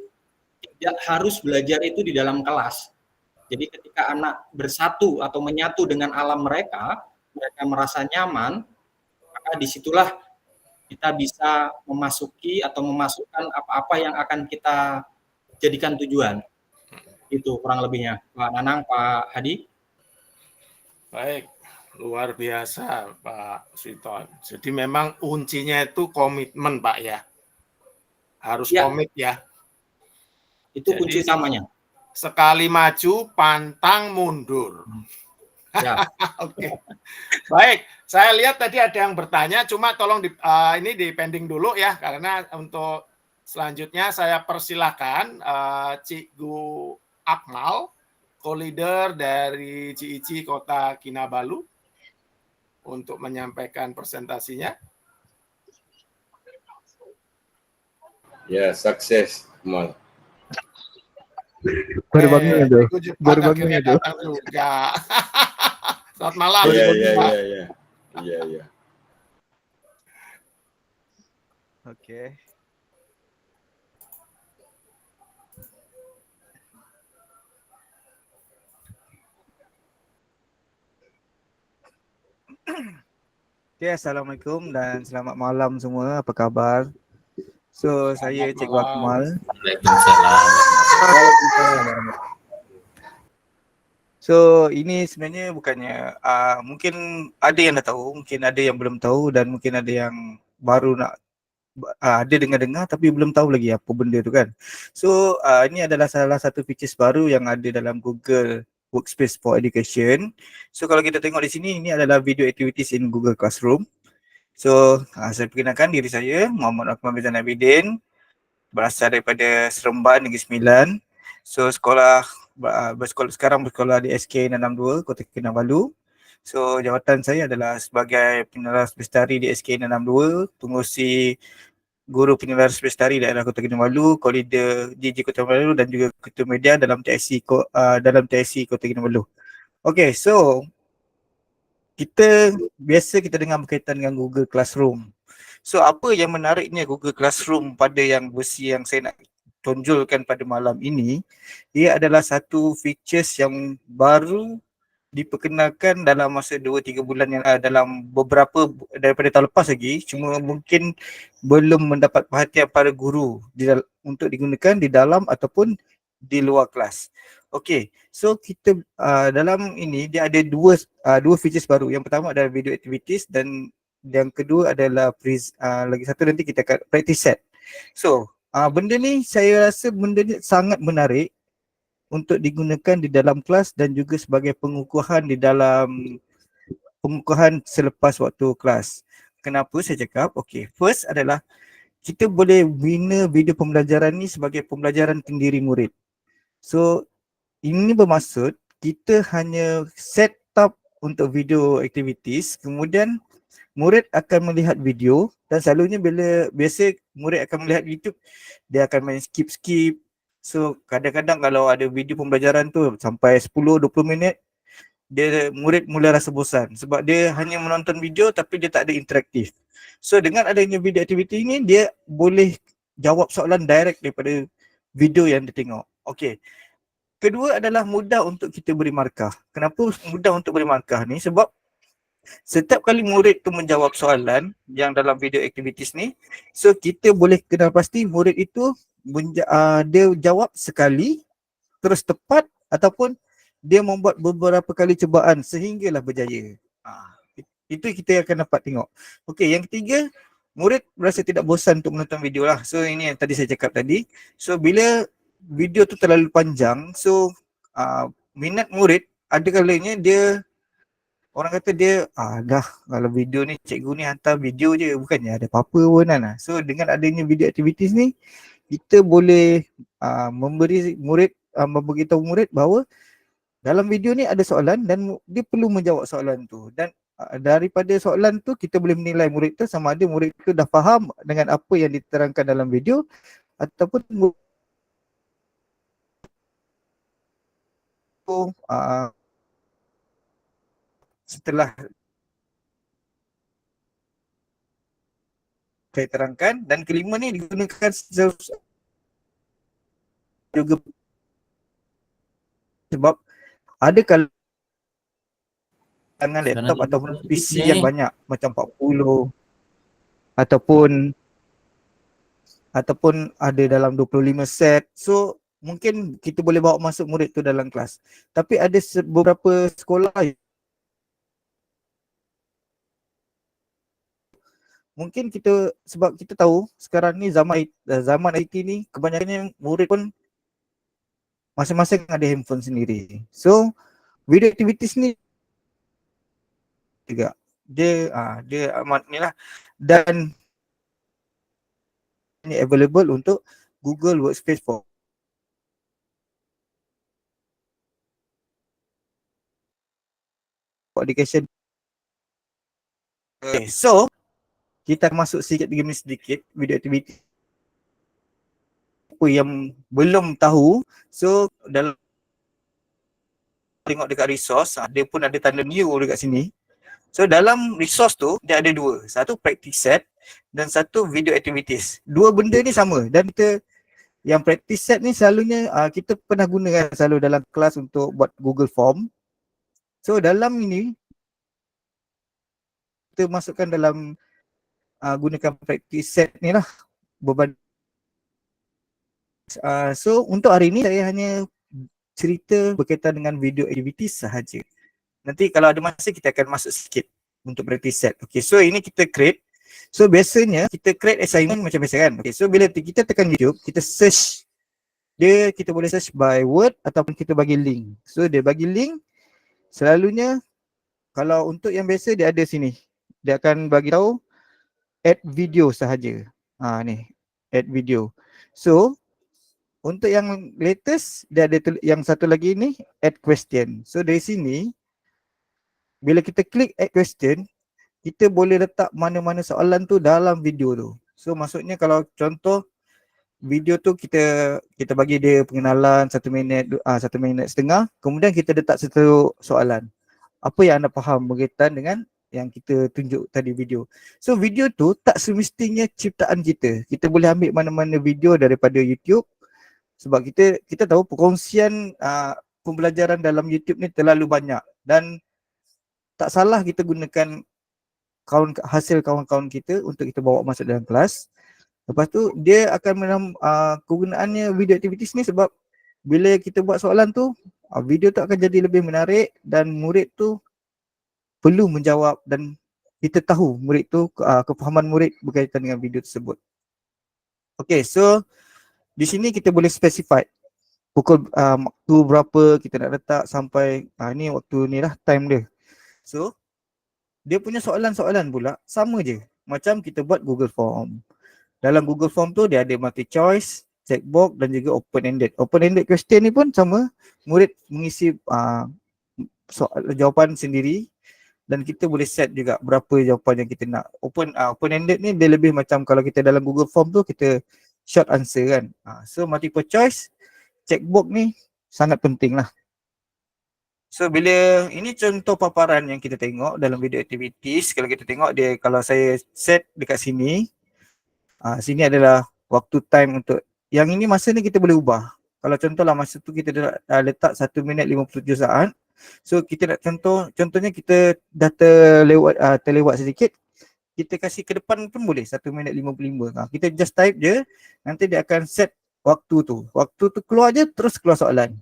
tidak harus belajar itu di dalam kelas. Jadi ketika anak bersatu atau menyatu dengan alam mereka merasa nyaman, maka disitulah kita bisa memasuki atau memasukkan apa-apa yang akan kita jadikan tujuan. Itu kurang lebihnya. Pak Nanang, Pak Hadi. Baik, luar biasa Pak Switon. Jadi memang kuncinya itu komitmen Pak ya. Harus komit ya. Itu kunci utamanya. Sekali maju, pantang mundur. Ya. Oke. Baik, saya lihat tadi ada yang bertanya, cuma tolong ini di pending dulu ya, karena untuk selanjutnya saya persilahkan Cikgu Akmal, co-leader dari CIC Kota Kinabalu, untuk menyampaikan presentasinya. Ya, sukses, Akmal. Berbangnya itu. Berbangnya itu. Juga. Selamat malam. Iya. Oke. Okay, Assalamualaikum dan selamat malam semua. Apa khabar? So, saya Cikgu Akmal. So, ini sebenarnya bukannya mungkin ada yang dah tahu, mungkin ada yang belum tahu dan mungkin ada yang baru nak ada dengar-dengar tapi belum tahu lagi apa benda tu kan. So, ini adalah salah satu features baru yang ada dalam Google Workspace for Education. So, kalau kita tengok di sini, ini adalah video activities in Google Classroom. So, saya perkenalkan diri saya, Muhammad Akmal Bizan Abidin, berasal daripada Seremban Negeri Sembilan. So, sekarang bersekolah di SK 662 Kota Kinabalu. So, jawatan saya adalah sebagai peneras bestari di SK 662, pengurusi guru peneras bestari daerah Kota Kinabalu, co-leader JJ Kota Kinabalu dan juga ketua media dalam TSC Kota Kinabalu. Okay, so kita dengar berkaitan dengan Google Classroom. So, apa yang menariknya Google Classroom pada yang versi yang saya nak tonjolkan pada malam ini, ia adalah satu features yang baru diperkenalkan dalam masa 2-3 bulan yang dalam beberapa daripada tahun lepas lagi, cuma mungkin belum mendapat perhatian para guru untuk digunakan di dalam ataupun di luar kelas. Okey, so kita dalam ini dia ada dua features baru. Yang pertama adalah video activities dan yang kedua adalah lagi satu nanti kita akan practice set. So, benda ni saya rasa benda ni sangat menarik untuk digunakan di dalam kelas dan juga sebagai pengukuhan selepas waktu kelas. Kenapa saya cakap? Okey, first adalah kita boleh bina video pembelajaran ni sebagai pembelajaran sendiri murid. So, ini bermaksud kita hanya set up untuk video activities, kemudian murid akan melihat video dan selalunya biasa murid akan melihat YouTube, dia akan main skip. So kadang-kadang kalau ada video pembelajaran tu sampai 10-20 minit, murid mula rasa bosan sebab dia hanya menonton video tapi dia tak ada interaktif. So dengan adanya video activity ni, dia boleh jawab soalan direct daripada video yang dia tengok. Okey. Kedua adalah mudah untuk kita beri markah. Kenapa mudah untuk beri markah ni? Sebab setiap kali murid tu menjawab soalan yang dalam video activities ni, so kita boleh kenal pasti murid itu dia jawab sekali terus tepat ataupun dia membuat beberapa kali cubaan sehinggalah berjaya. Itu kita akan dapat tengok. Okey, yang ketiga, murid berasa tidak bosan untuk menonton video lah. So ini yang tadi saya cakap tadi. So bila video tu terlalu panjang, so minat murid ada kalanya dia, orang kata dia dah kalau video ni cikgu ni hantar video je, bukannya ada apa-apa pun kan. So dengan adanya video activities ni, kita boleh memberi murid, memberitahu murid bahawa dalam video ni ada soalan dan dia perlu menjawab soalan tu, dan daripada soalan tu kita boleh menilai murid tu sama ada murid tu dah faham dengan apa yang diterangkan dalam video ataupun setelah saya terangkan. Dan kelima ni digunakan juga sebab ada kalau dengan laptop ataupun PC yang banyak macam 40 ataupun ada dalam 25 set. So mungkin kita boleh bawa masuk murid tu dalam kelas. Tapi ada beberapa sekolah mungkin kita, sebab kita tahu sekarang ni zaman IT ni kebanyakannya murid pun masing-masing ada handphone sendiri. So video activities ni juga dia amat ni lah, dan ini available untuk Google Workspace for education. Okay, so kita masuk sedikit demi sedikit video activity apa yang belum tahu. So dalam tengok dekat resource, dia pun ada tanda new dekat sini. So dalam resource tu dia ada dua, satu practice set dan satu video activities. Dua benda ni sama, dan kita yang practice set ni selalunya kita pernah gunakan selalu dalam kelas untuk buat Google Form. So dalam ini kita masukkan dalam gunakan practice set ni lah beban. So untuk hari ni saya hanya cerita berkaitan dengan video activities sahaja. Nanti kalau ada masa kita akan masuk sikit untuk practice set. Okay, so ini kita create. So biasanya kita create assignment macam biasa kan. Okay, so bila kita tekan YouTube, kita search dia, kita boleh search by word ataupun kita bagi link. So dia bagi link, selalunya kalau untuk yang biasa dia ada sini. Dia akan bagi tahu add video sahaja. Ni add video. So untuk yang latest dia ada yang satu lagi ni add question. So dari sini bila kita klik add question, kita boleh letak mana-mana soalan tu dalam video tu. So maksudnya kalau contoh video tu kita bagi dia pengenalan 1 minit, 1 minit setengah, kemudian kita letak satu soalan. Apa yang anda faham berkaitan dengan yang kita tunjuk tadi video. So video tu tak semestinya ciptaan kita. Kita boleh ambil mana-mana video daripada YouTube, sebab kita tahu perkongsian pembelajaran dalam YouTube ni terlalu banyak, dan tak salah kita gunakan hasil kawan-kawan kita untuk kita bawa masuk dalam kelas. Lepas tu dia akan kegunaannya video activities ni sebab bila kita buat soalan tu, video tu akan jadi lebih menarik dan murid tu perlu menjawab, dan kita tahu murid tu, kefahaman murid berkaitan dengan video tersebut. Okay, so di sini kita boleh specify pukul waktu berapa kita nak letak sampai ni waktu ni lah time dia. So dia punya soalan-soalan pula sama je macam kita buat Google Form. Dalam Google Form tu dia ada multi choice, checkbox dan juga open-ended. Open-ended question ni pun sama, murid mengisi jawapan sendiri, dan kita boleh set juga berapa jawapan yang kita nak. Open-ended ni dia lebih macam kalau kita dalam Google Form tu kita short answer kan. So multiple choice, checkbox ni sangat penting lah. So bila ini contoh paparan yang kita tengok dalam video activities, kalau kita tengok dia, kalau saya set dekat sini, sini adalah waktu time untuk, yang ini masa ni kita boleh ubah. Kalau contohlah masa tu kita letak 1 minit 57 saat. So kita nak contohnya kita dah terlewat sedikit, kita kasih ke depan pun boleh 1 minit 55. Kita just type je, nanti dia akan set waktu tu. Waktu tu keluar je, terus keluar soalan.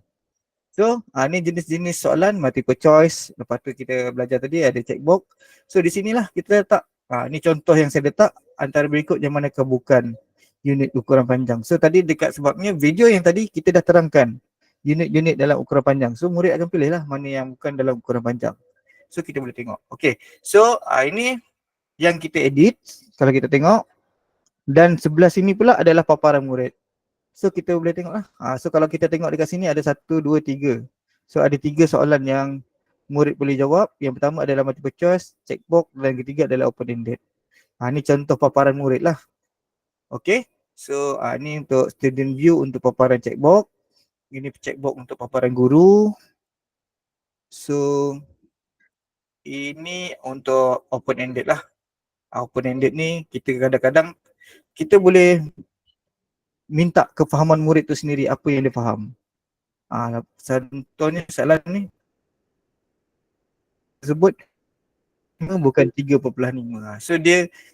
So ni jenis-jenis soalan multiple choice. Lepas tu kita belajar tadi ada checkbox. So di sinilah kita letak Ini contoh yang saya letak antara berikut yang manakah bukan unit ukuran panjang. So tadi dekat sebabnya video yang tadi kita dah terangkan unit-unit dalam ukuran panjang. So murid akan pilih lah mana yang bukan dalam ukuran panjang. So kita boleh tengok. Okay. So ini yang kita edit kalau kita tengok. Dan sebelah sini pula adalah paparan murid. So kita boleh tengok lah. So kalau kita tengok dekat sini ada 1, 2, 3. So ada 3 soalan yang murid boleh jawab. Yang pertama adalah multiple choice, checkbox dan yang ketiga adalah open-ended. Ini contoh paparan murid lah. Okay. So ni untuk student view untuk paparan checkbox. Ini checkbox untuk paparan guru. So ini untuk open-ended lah. Open-ended ni kita kadang-kadang kita boleh minta kefahaman murid tu sendiri apa yang dia faham. Contohnya soalan ni tersebut bukan 3.5. So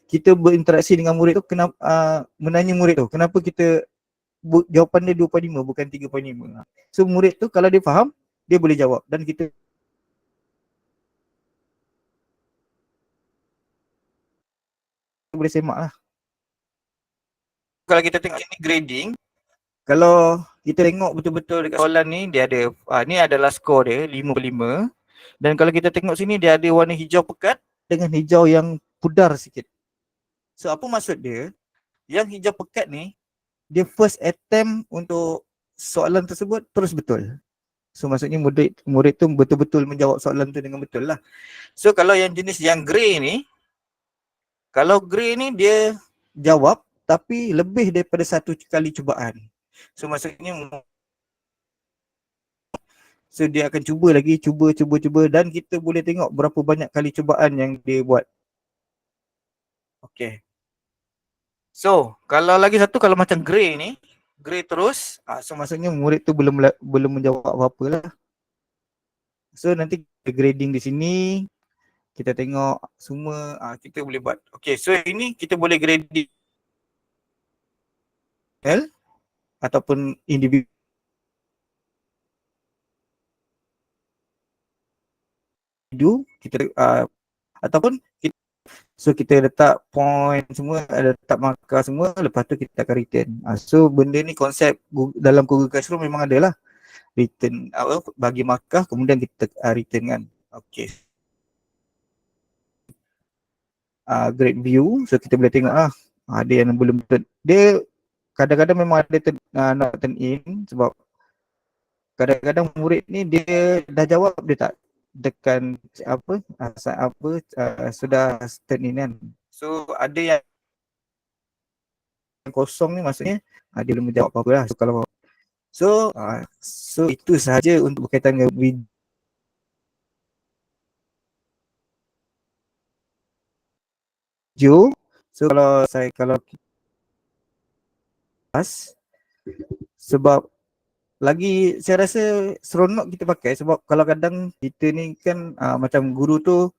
kita berinteraksi dengan murid tu kenapa menanya murid tu kenapa kita jawapan dia 2.5 bukan 3.5. So murid tu kalau dia faham dia boleh jawab dan kita boleh semak lah. Kalau kita tengok sini grading, kalau kita tengok betul-betul dekat soalan ni dia ada ni adalah skor dia 5/5 dan kalau kita tengok sini dia ada warna hijau pekat dengan hijau yang pudar sikit. So apa maksud dia? Yang hijau pekat ni dia first attempt untuk soalan tersebut terus betul. So maksudnya murid tu betul-betul menjawab soalan tu dengan betul lah. So kalau yang jenis yang grey ni, kalau grey ni dia jawab tapi lebih daripada 1 kali cubaan. So maksudnya dia akan cuba lagi, cuba dan kita boleh tengok berapa banyak kali cubaan yang dia buat. Okay. So kalau lagi satu kalau macam grey ni, grey terus, so maksudnya murid tu belum menjawab apa-apa lah. So nanti grading di sini, kita tengok semua kita boleh buat. Okay, so ini kita boleh grading ataupun individu. Kita ataupun kita letak point semua, letak markah semua, lepas tu kita akan return. So benda ni konsep dalam Google Classroom memang ada lah. Return bagi markah kemudian kita return kan. Okay. Grade view, so kita boleh tengok lah. Ada yang belum dia kadang-kadang memang ada not turn in sebab kadang-kadang murid ni dia dah jawab dia tak tekan sudah turn in kan. So ada yang kosong ni maksudnya dia belum menjawab apa-apa lah. So itu sahaja untuk berkaitan dengan video. So kalau sebab lagi saya rasa seronok kita pakai sebab kalau kadang kita ni kan macam guru tu,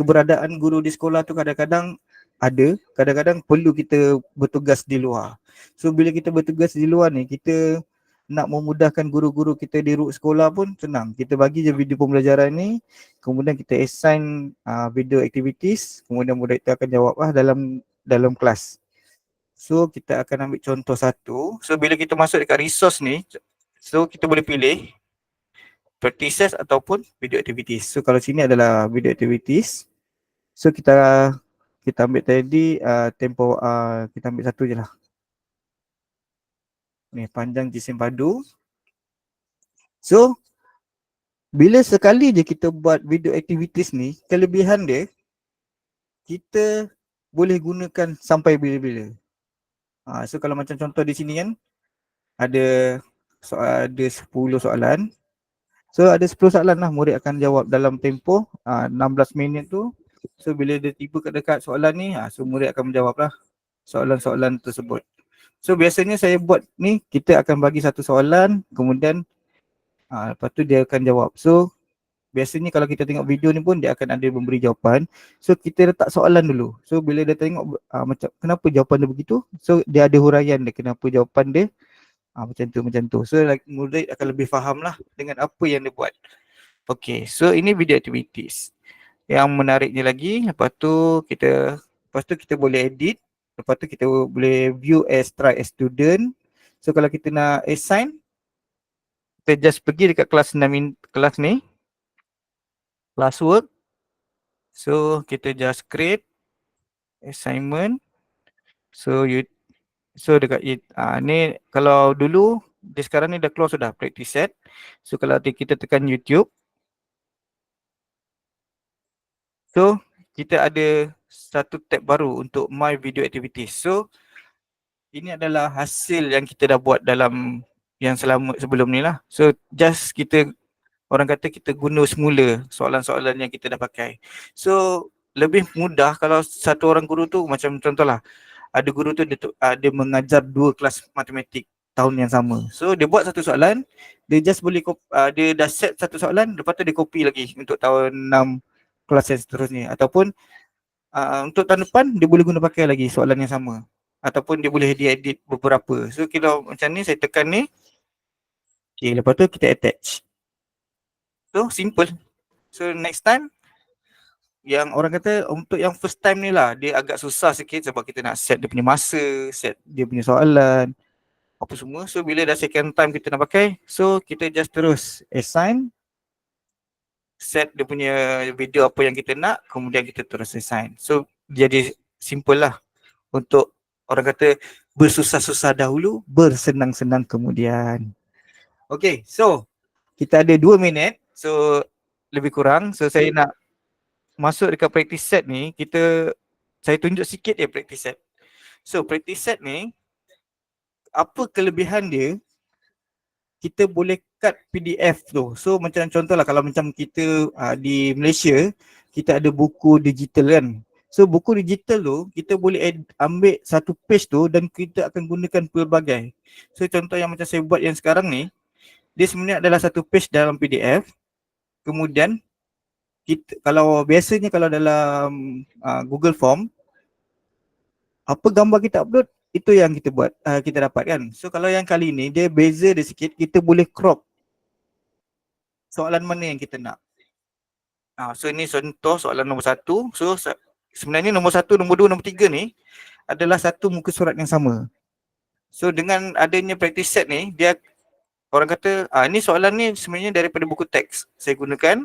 keberadaan guru di sekolah tu kadang-kadang perlu kita bertugas di luar. So bila kita bertugas di luar ni, kita nak memudahkan guru-guru kita di sekolah pun senang. Kita bagi je video pembelajaran ni, kemudian kita assign video activities, kemudian murid tu akan jawab lah dalam kelas. So kita akan ambil contoh satu. So bila kita masuk dekat resource ni, so kita boleh pilih practices ataupun video activities. So kalau sini adalah video activities. So kita ambil tadi tempo kita ambil satu je lah. Ni panjang jisim padu. So bila sekali je kita buat video activities ni, kelebihan dia kita boleh gunakan sampai bila-bila. So kalau macam contoh di sini kan ada 10 soalan. So ada 10 soalan lah murid akan jawab dalam tempoh 16 minit tu. So bila dia tiba kat dekat soalan ni, so murid akan menjawab lah soalan-soalan tersebut. So biasanya saya buat ni, kita akan bagi satu soalan, kemudian lepas tu dia akan jawab. So biasanya kalau kita tengok video ni pun dia akan ada memberi jawapan. So kita letak soalan dulu. So bila dia tengok macam kenapa jawapan dia begitu, so dia ada huraian dia kenapa jawapan dia macam tu. So murid akan lebih faham lah dengan apa yang dia buat. Okay, so ini video activities. Yang menariknya lagi, lepas tu kita boleh edit, lepas tu kita boleh view as try as student. So kalau kita nak assign, kita just pergi dekat kelas ni, classwork. So kita just create assignment. So dekat ni kalau dulu, sekarang ni dah keluar sudah practice set. So kalau kita tekan YouTube, so kita ada satu tab baru untuk my video activities. So ini adalah hasil yang kita dah buat dalam yang sebelum ni lah. So just orang kata kita guna semula soalan-soalan yang kita dah pakai. So lebih mudah kalau satu orang guru tu, macam contohlah, ada guru tu dia mengajar 2 kelas matematik tahun yang sama. So dia buat satu soalan, dia just boleh dia dah set satu soalan, lepas tu dia copy lagi untuk tahun 6 kelas yang seterusnya. Ataupun untuk tahun depan dia boleh guna pakai lagi soalan yang sama. Ataupun dia boleh edit beberapa. So kalau macam ni saya tekan ni, okay, lepas tu kita attach. So simple. So next time, yang orang kata untuk yang first time ni lah, dia agak susah sikit sebab kita nak set dia punya masa, set dia punya soalan, apa semua. So bila dah second time kita nak pakai, so kita just terus assign, set dia punya video apa yang kita nak, kemudian kita terus assign. So jadi simple lah untuk orang kata bersusah-susah dahulu, bersenang-senang kemudian. Okay, so kita ada 2 minit, so lebih kurang. So saya nak masuk dekat practice set ni, saya tunjuk sikit je practice set. So practice set ni, apa kelebihan dia, kita boleh cut PDF tu. So macam contohlah kalau macam kita di Malaysia, kita ada buku digital kan. So buku digital tu, kita boleh ambil satu page tu dan kita akan gunakan pelbagai. So contoh yang macam saya buat yang sekarang ni, dia sebenarnya adalah satu page dalam PDF. Kemudian kalau biasanya kalau dalam Google Form, apa gambar kita upload, itu yang kita buat, kita dapat kan. So kalau yang kali ni dia beza dia sikit, kita boleh crop soalan mana yang kita nak. So ini contoh soalan nombor 1. So sebenarnya nombor 1, nombor 2, nombor 3 ni adalah satu muka surat yang sama. So dengan adanya practice set ni, dia orang kata ni soalan ni sebenarnya daripada buku teks saya gunakan,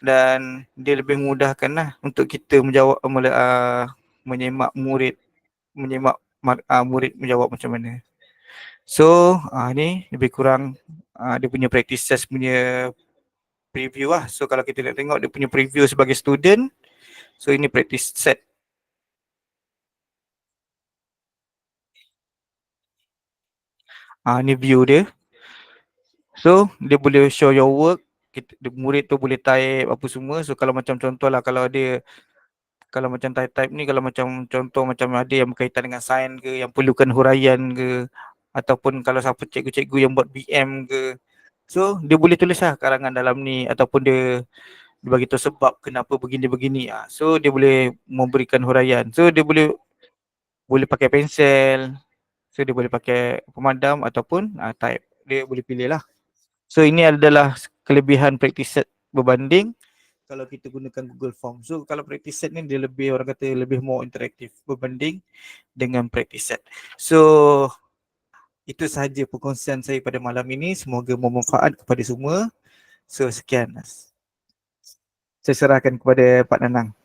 dan dia lebih memudahkan lah untuk kita menyemak murid menjawab macam mana. So ni lebih kurang dia punya practice test punya preview lah. So kalau kita nak tengok dia punya preview sebagai student, so ini practice set. Ni view dia. So dia boleh show your work, murid tu boleh type apa semua. So kalau macam contoh lah, kalau macam type ni, kalau macam contoh macam ada yang berkaitan dengan sains ke, yang perlukan huraian ke, ataupun kalau siapa cikgu-cikgu yang buat BM ke, so dia boleh tulis lah karangan dalam ni, ataupun dia bagi tahu sebab kenapa begini-begini. So dia boleh memberikan huraian. So dia boleh pakai pensel, so dia boleh pakai pemadam ataupun type. Dia boleh pilih lah. So ini adalah kelebihan practice set berbanding kalau kita gunakan Google Form. So kalau practice set ni dia lebih, orang kata lebih more interaktif berbanding dengan practice set. So itu sahaja perkongsian saya pada malam ini. Semoga bermanfaat kepada semua. So sekian. Saya serahkan kepada Pak Nanang.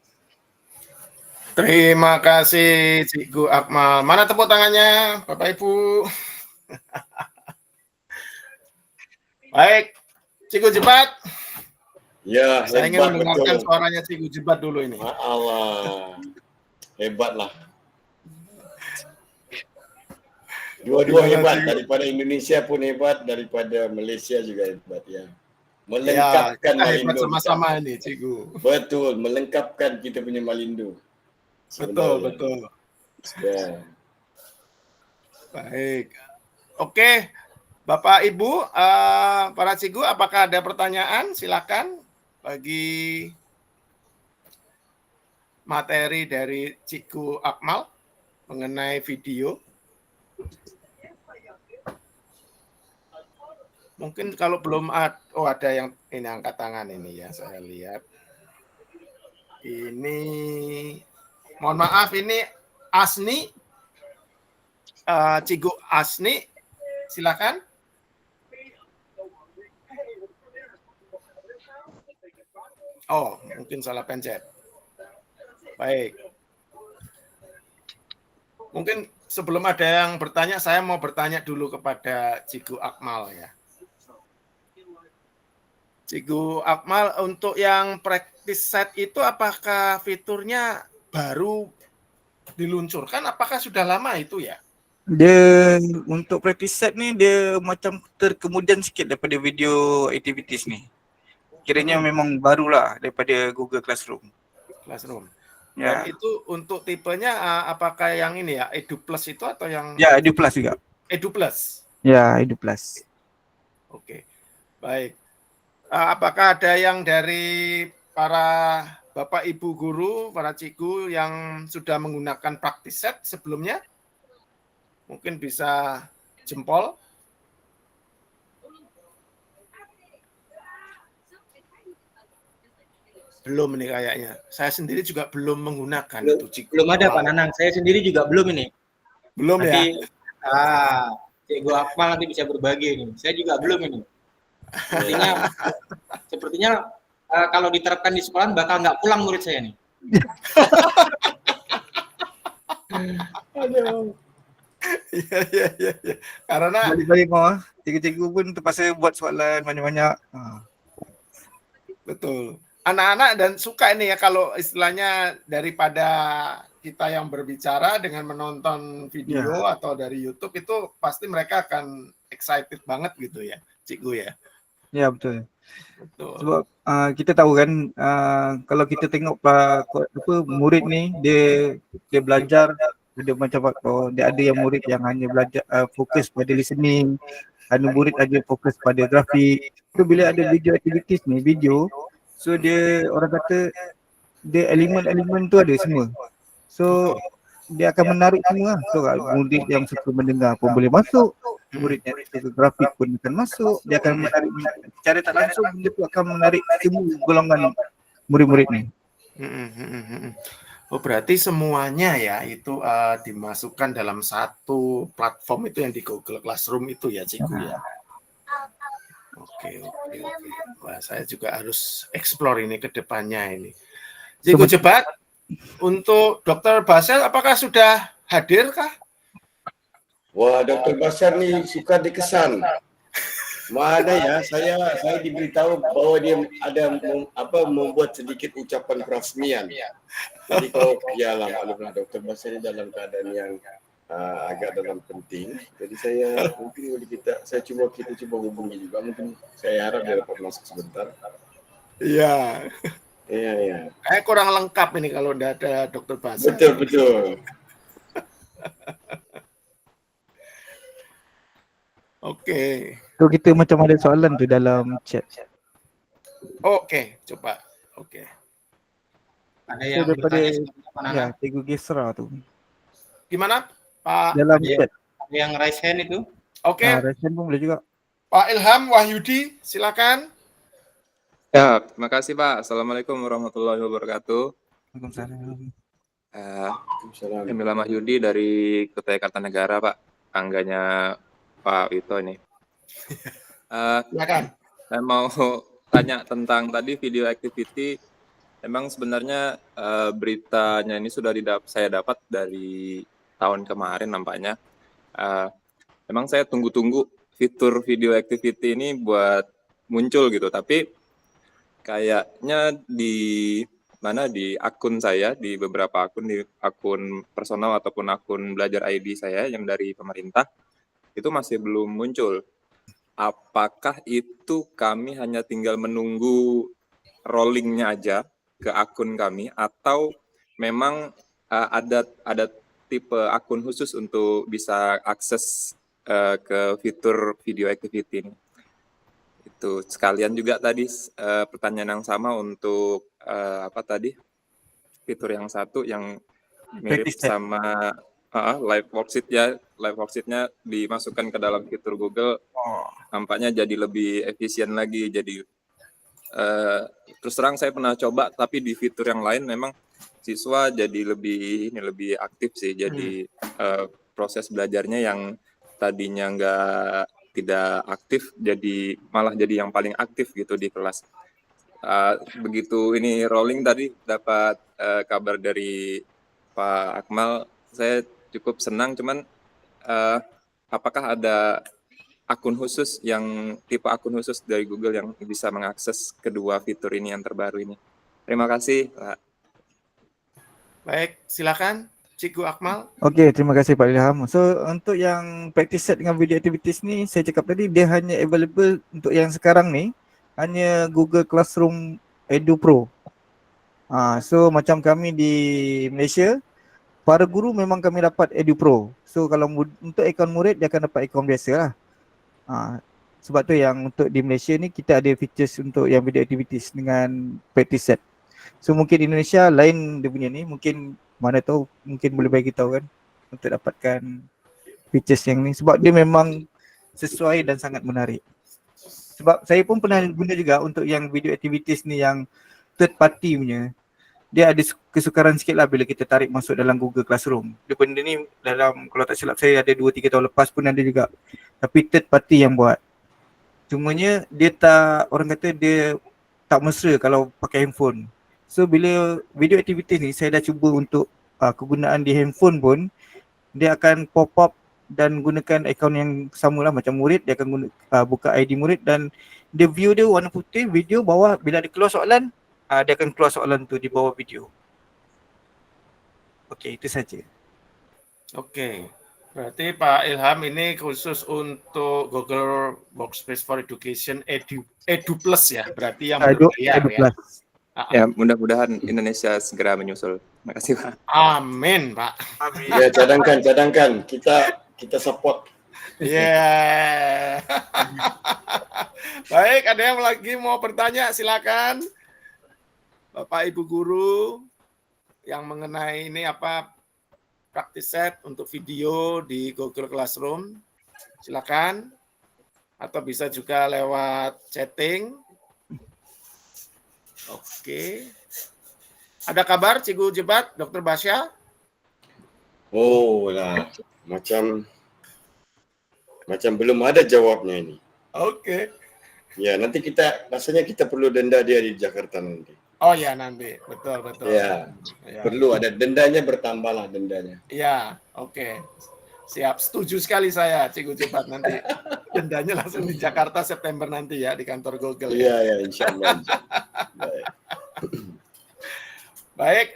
Terima kasih Cikgu Akmal. Mana tepuk tangannya Bapak Ibu? Baik, Cikgu Jebat. Ya, saya ingin hebat, mendengarkan betul. suaranya Cikgu Jebat dulu ini. Allah, hebatlah. Dua-dua hebat, daripada Indonesia pun hebat, daripada Malaysia juga hebat ya. Melengkapkan kita Malindo. hebat sama-sama ini, Cikgu. Betul, melengkapkan kita punya Malindo. Sebenarnya. Betul. Ya. Baik. Oke, Bapak Ibu, para cikgu, apakah ada pertanyaan? Silakan bagi materi dari Cikgu Akmal mengenai video. Mungkin kalau belum ada yang ini angkat tangan ini ya, saya lihat. Ini mohon maaf ini Asni, Cigu Asni, silakan. Oh, mungkin salah pencet. Baik. Mungkin sebelum ada yang bertanya, saya mau bertanya dulu kepada Cigu Akmal ya. Cigu Akmal, untuk yang practice set itu apakah fiturnya baru diluncurkan? Apakah sudah lama itu ya? Dia untuk practice set ni dia macam terkemudian sikit daripada video activities ni. Kiranya memang barulah daripada Google Classroom. Classroom. Ya. Dan itu untuk tipenya apakah yang ini ya Edu Plus itu atau yang Ya, Edu Plus juga. Edu Plus? Ya, Edu Plus. Oke, baik. Apakah ada yang dari para Bapak Ibu guru, para cigu yang sudah menggunakan practice set sebelumnya? Mungkin bisa jempol. Belum nih kayaknya. Saya sendiri juga belum menggunakan itu, Cigu. Belum ada Pak Nanang. Saya sendiri juga belum ini. Belum nanti, ya? Cigu Akmal nanti bisa berbagi ini. Saya juga belum ini. Sepertinya kalau diterapkan di sekolah bakal nggak pulang murid saya nih. Aduh. Iya. Karena balik-balik mau cikgu-cikgu pun terpaksa buat soalan banyak-banyak. Betul. Anak-anak dan suka ini ya kalau istilahnya daripada kita yang berbicara dengan menonton video atau dari YouTube itu pasti mereka akan excited banget gitu ya, Cikgu ya. Ya betul. Betul. Sebab kita tahu kan kalau kita tengok murid ni dia belajar dia macam dia ada yang murid yang hanya belajar fokus pada listening, ada murid ada fokus pada grafik. So bila ada video activities ni, so dia orang kata dia elemen-elemen tu ada semua. So dia akan menarik semua. So murid yang suka mendengar pun boleh masuk, murid yang suka grafik pun akan masuk. Dia akan menarik, secara tak langsung dia tu akan menarik semua golongan murid-murid ni. Oh berarti semuanya ya itu dimasukkan dalam satu platform itu yang di Google Classroom itu ya, Cikgu ya. Oke. Wah, saya juga harus explore ini ke depannya ini. Cikgu Jebat, untuk Dr. Basel apakah sudah hadir kah? Wah, Dr. Basel nih suka dikesan. Mana ya, saya diberitahu bahwa dia ada membuat sedikit ucapan perasmian. Jadi kalau maklumlah Dr. Basel ini dalam keadaan yang agak dalam penting. Jadi kita coba hubungi juga. Mungkin saya harap dia dapat masuk sebentar. Iya. Iya. Kayak kurang lengkap ini kalau udah ada Dr. Basel. Betul. Oke. So kita macam ada soalan tu dalam chat. Oke, coba. Oke. Ada yang bertanya bertanya ya, Cikgu Gesra tu. Gimana, Pak? Dalam chat. Yang raise hand itu. Oke. Raise hand pun boleh juga. Pak Ilham Wahyudi, silakan. Ya, terima kasih Pak. Assalamualaikum warahmatullahi wabarakatuh. Waalaikumsalam. Emil Wahyudi dari Kutai Kartanegara, Pak. Angganya Pak Wito ini. Silakan. Saya mau tanya tentang tadi video activity. Memang sebenarnya beritanya ini sudah saya dapat dari tahun kemarin nampaknya. Memang saya tunggu-tunggu fitur video activity ini buat muncul gitu. Tapi kayaknya di akun saya, di beberapa akun, di akun personal ataupun akun belajar ID saya yang dari pemerintah, itu masih belum muncul. Apakah itu kami hanya tinggal menunggu rollingnya aja ke akun kami, atau memang ada tipe akun khusus untuk bisa akses ke fitur video activity ini? Itu sekalian juga tadi pertanyaan yang sama untuk fitur yang satu yang mirip sama live worksheet-nya dimasukkan ke dalam fitur Google, nampaknya jadi lebih efisien lagi, jadi terus terang saya pernah coba, tapi di fitur yang lain memang siswa jadi lebih aktif sih. Jadi proses belajarnya yang tadinya tidak aktif malah jadi yang paling aktif gitu di kelas. Begitu ini rolling tadi dapat kabar dari Pak Akmal, saya cukup senang. Cuman apakah ada tipe akun khusus dari Google yang bisa mengakses kedua fitur ini yang terbaru ini? Terima kasih, Pak. Baik, silakan Cikgu Akmal. Oke, terima kasih Pak Ilham. So untuk yang practice set dengan video activities ni, saya cakap tadi dia hanya available untuk yang sekarang ni, hanya Google Classroom Edu Pro. So macam kami di Malaysia, para guru memang kami dapat Edu Pro. So kalau untuk akaun murid dia akan dapat akaun biasa lah. Sebab tu yang untuk di Malaysia ni kita ada features untuk yang video activities dengan practice set. So mungkin di Indonesia lain dia punya ni, mungkin mana tahu mungkin boleh bagi tahu kan untuk dapatkan features yang ni, sebab dia memang sesuai dan sangat menarik. Sebab saya pun pernah guna juga untuk yang video activities ni yang third party punya. Dia ada kesukaran sikit lah bila kita tarik masuk dalam Google Classroom. Dia benda ni dalam, kalau tak silap saya ada 2-3 tahun lepas pun ada juga. Tapi third party yang buat. Cumanya dia tak, orang kata dia tak mesra kalau pakai handphone. So bila video activity ni saya dah cuba untuk kegunaan di handphone pun, dia akan pop up dan gunakan akaun yang sama lah macam murid. Dia akan buka ID murid dan dia view dia warna putih, video bawah, bila dia keluar soalan, dia akan keluar soalan tu di bawah video. Okey, itu saja. Okey. Berarti Pak Ilham ini khusus untuk Google Workspace for Education Edu Plus ya, berarti yang berbayar Edu ya. Plus. Ya, mudah-mudahan Indonesia segera menyusul. Terima kasih, Pak. Amin, Pak. Amin. Ya, cadangkan. Kita support. Yeah. Baik, ada yang lagi mau bertanya, silakan. Bapak Ibu guru yang mengenai ini apa practice set untuk video di Google Classroom, silakan. Atau bisa juga lewat chatting. Oke. Ada kabar Cikgu Jebat, Dr. Basya? Oh lah, macam belum ada jawabnya ini. Oke. Ya, nanti rasanya kita perlu denda dia di Jakarta nanti. Oh ya, nanti. Betul. Ya, perlu ada dendanya, bertambahlah dendanya. Ya, oke. Siap, setuju sekali saya Cikgu Jebat, nanti dendanya langsung di Jakarta September nanti ya, di kantor Google. Iya, insya Allah. Baik,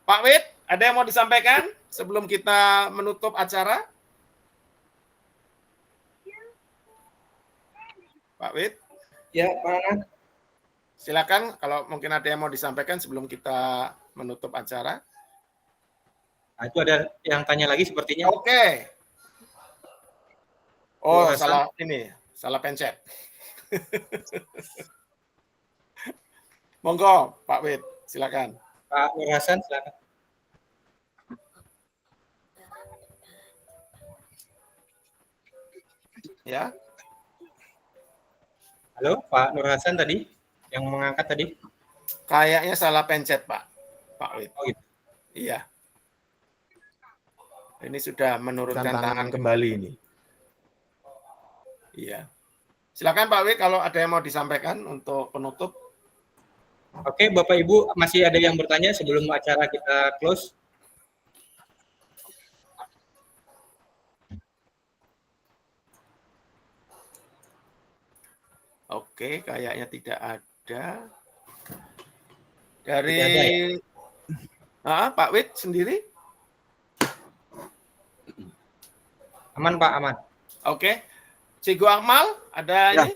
Pak Wid, ada yang mau disampaikan sebelum kita menutup acara? Pak Wid? Ya, Pak. Silakan kalau mungkin ada yang mau disampaikan sebelum kita menutup acara. Nah, itu ada yang tanya lagi sepertinya. Oke. Oh, salah pencet. Monggo, Pak Wid, silakan. Pak Nur Hasan, silakan. Ya. Halo, Pak Nur Hasan tadi yang mengangkat tadi. Kayaknya salah pencet, Pak Wid. Oh, gitu. Iya. Ini sudah menurunkan tangan kembali ini. Iya. Silakan Pak Wid kalau ada yang mau disampaikan untuk penutup. Oke, Bapak Ibu, masih ada yang bertanya sebelum acara kita close? Oke, kayaknya tidak ada. Dari Pak Wid sendiri? Aman, Pak, aman. Oke. Cikgu Akmal, ada ini?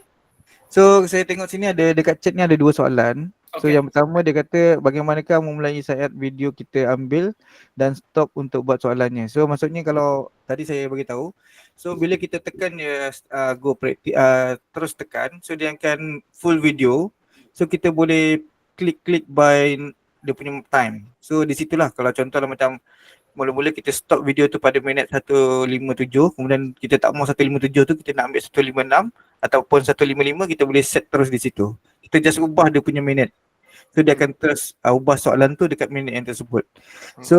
So saya tengok sini ada dekat chat ni ada 2 soalan. So yang pertama dia kata bagaimanakah memulai saat video kita ambil dan stop untuk buat soalannya. So maksudnya kalau tadi saya bagi tahu, so bila kita tekan go practice terus tekan, so dia akan full video. So kita boleh klik by dia punya time. So di situlah kalau contohlah macam mula-mula kita stop video tu pada minit 157, kemudian kita tak mau 157 tu kita nak ambil 156, ataupun 155 kita boleh set terus di situ. Kita just ubah dia punya minit. So dia akan terus ubah soalan tu dekat minit yang tersebut. So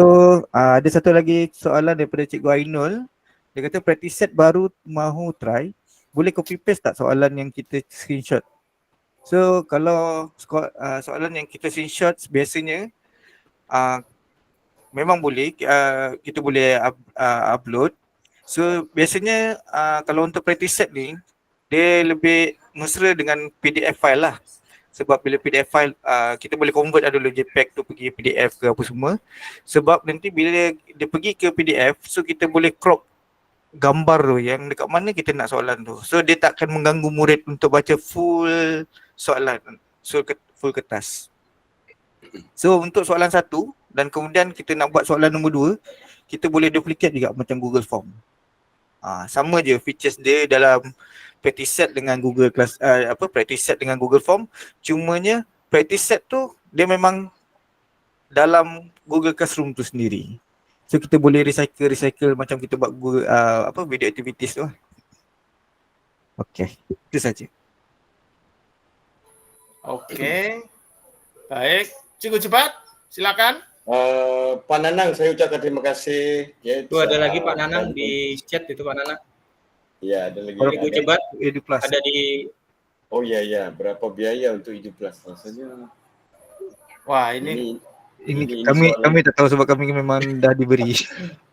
ada satu lagi soalan daripada Cikgu Ainul. Dia kata practice set baru mahu try, boleh copy paste tak soalan yang kita screenshot? So kalau soalan yang kita screenshot biasanya memang boleh, kita boleh upload. So biasanya kalau untuk practice set ni, dia lebih mesra dengan PDF file lah. Sebab bila PDF file, kita boleh convert dulu JPEG tu pergi PDF ke apa semua. Sebab nanti bila dia pergi ke PDF, so kita boleh crop gambar tu yang dekat mana kita nak soalan tu. So dia tak akan mengganggu murid untuk baca full soalan, so full kertas. So untuk soalan 1 dan kemudian kita nak buat soalan nombor 2, kita boleh duplicate juga macam Google Form. Sama je features dia dalam practice set dengan Google Class, practice set dengan Google Form. Cumanya practice set tu dia memang dalam Google Classroom tu sendiri. So kita boleh recycle macam kita buat Google, video activities tu. Okay, itu saja. Okey. Baik, Cikgu Jebat, silakan. Pak Nanang, saya ucapkan terima kasih. Itu ada lagi Pak Nanang di chat itu Pak Nanang. Ya, ada lagi. Cikgu Jebat EduPlus. ada di. Oh ya, berapa biaya untuk EduPlus? Rasanya. Wah, ini kami tak tahu sebab kami memang dah diberi.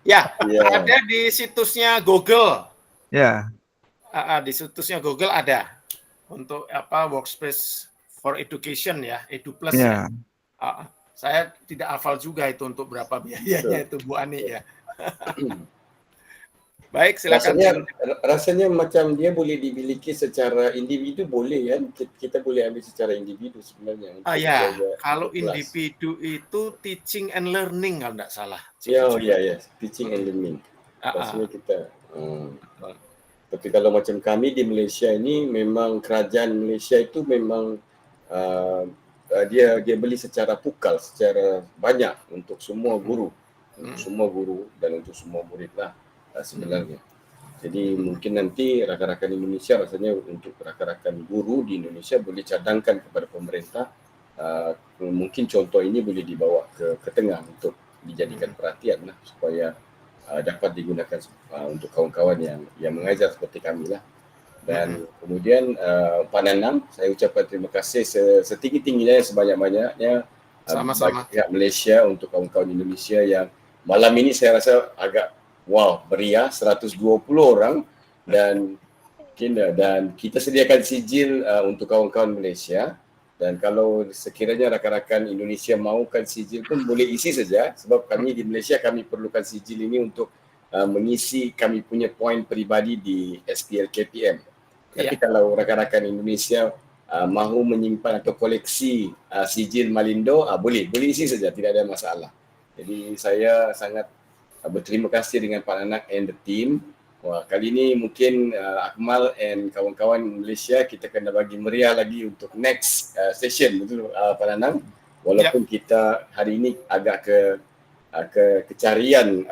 Ya, ada di situsnya Google. Ya. Di situsnya Google ada untuk Workspace for Education ya, EduPlus ya. Saya tidak hafal juga itu untuk berapa biayanya itu Bu Ani ya. Baik, silakan. Rasanya macam dia boleh dimiliki secara individu boleh kan? Kita boleh ambil secara individu sebenarnya. Ya, kalau individu itu teaching and learning kalau tidak salah. Ya, teaching and learning. Rasanya kita. Tapi kalau macam kami di Malaysia ini memang kerajaan Malaysia itu memang dia beli secara pukal, secara banyak untuk semua guru, dan untuk semua murid lah sebenarnya. Jadi mungkin nanti rakan-rakan Indonesia rasanya untuk rakan-rakan guru di Indonesia boleh cadangkan kepada pemerintah, mungkin contoh ini boleh dibawa ke tengah untuk dijadikan perhatian lah supaya dapat digunakan untuk kawan-kawan yang mengajar seperti kami lah. Dan kemudian Pak Nanang, saya ucapkan terima kasih setinggi-tingginya, sebanyak-banyaknya bagi pihak Malaysia untuk kawan-kawan Indonesia yang malam ini saya rasa agak meriah, 120 orang dan kita sediakan sijil untuk kawan-kawan Malaysia. Dan kalau sekiranya rakan-rakan Indonesia mahukan sijil pun boleh isi saja, sebab kami di Malaysia kami perlukan sijil ini untuk mengisi kami punya poin peribadi di SPL KPM. Tapi kalau rakan-rakan Indonesia mahu menyimpan atau koleksi sijil Malindo, boleh isi saja, tidak ada masalah. Jadi saya sangat berterima kasih dengan Pak Nanak and the team. Kali ini mungkin Akmal and kawan-kawan Malaysia kita kena bagi meriah lagi untuk next session, betul Pak Nanang? Walaupun kita hari ini agak ke kecarian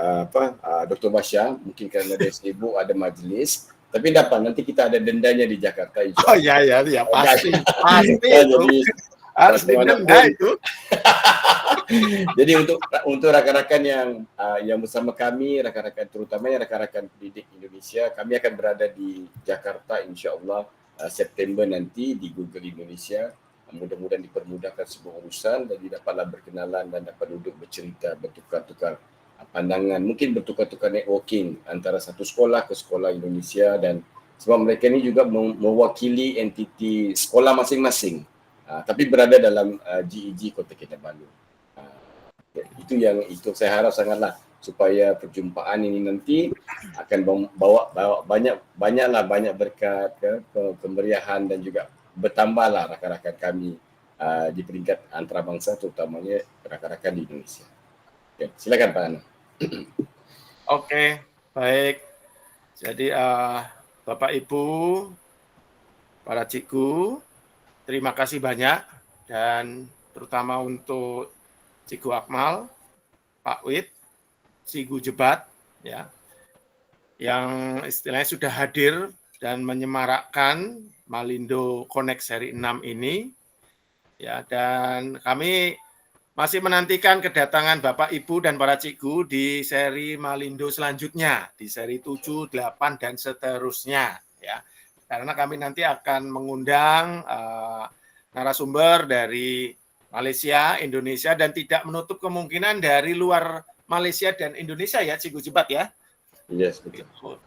Dr. Bashar, mungkin kerana dia sibuk ada majlis. Tapi dapat nanti kita ada dendanya di Jakarta. Oh ya pasti. Jadi harus didenda itu. Jadi untuk rakan-rakan yang bersama kami, rakan-rakan terutamanya rakan-rakan pendidik Indonesia, kami akan berada di Jakarta insya-Allah September nanti di Google Indonesia. Mudah-mudahan dipermudahkan sebuah urusan dan dapatlah berkenalan dan dapat duduk bercerita, bertukar-tukar pandangan, mungkin bertukar-tukar networking antara satu sekolah ke sekolah Indonesia, dan sebab mereka ini juga mewakili entiti sekolah masing-masing, tapi berada dalam GEG Kota Kinabalu. Itu saya harap sangatlah supaya perjumpaan ini nanti akan bawa banyak berkat, kemeriahan dan juga bertambahlah rakan-rakan kami di peringkat antarabangsa, terutamanya rakan-rakan di Indonesia. Okay, silakan Pak Ana. Oke, baik. Jadi Bapak Ibu, para cikgu, terima kasih banyak, dan terutama untuk Cikgu Akmal, Pak Wid, Cikgu Jebat, ya, yang istilahnya sudah hadir dan menyemarakkan Malindo Connect seri 6 ini. Ya, dan kami masih menantikan kedatangan Bapak Ibu dan para cikgu di seri Malindo selanjutnya, di seri 7, 8 dan seterusnya ya. Karena kami nanti akan mengundang narasumber dari Malaysia, Indonesia dan tidak menutup kemungkinan dari luar Malaysia dan Indonesia ya, Cikgu Jebat ya. Yes, betul.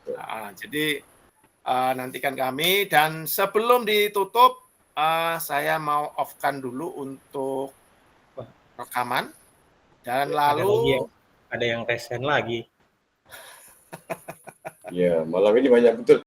Jadi nantikan kami dan sebelum ditutup saya mau off-kan dulu untuk rekaman dan lalu ada yang resen lagi. Ya, malam ini banyak betul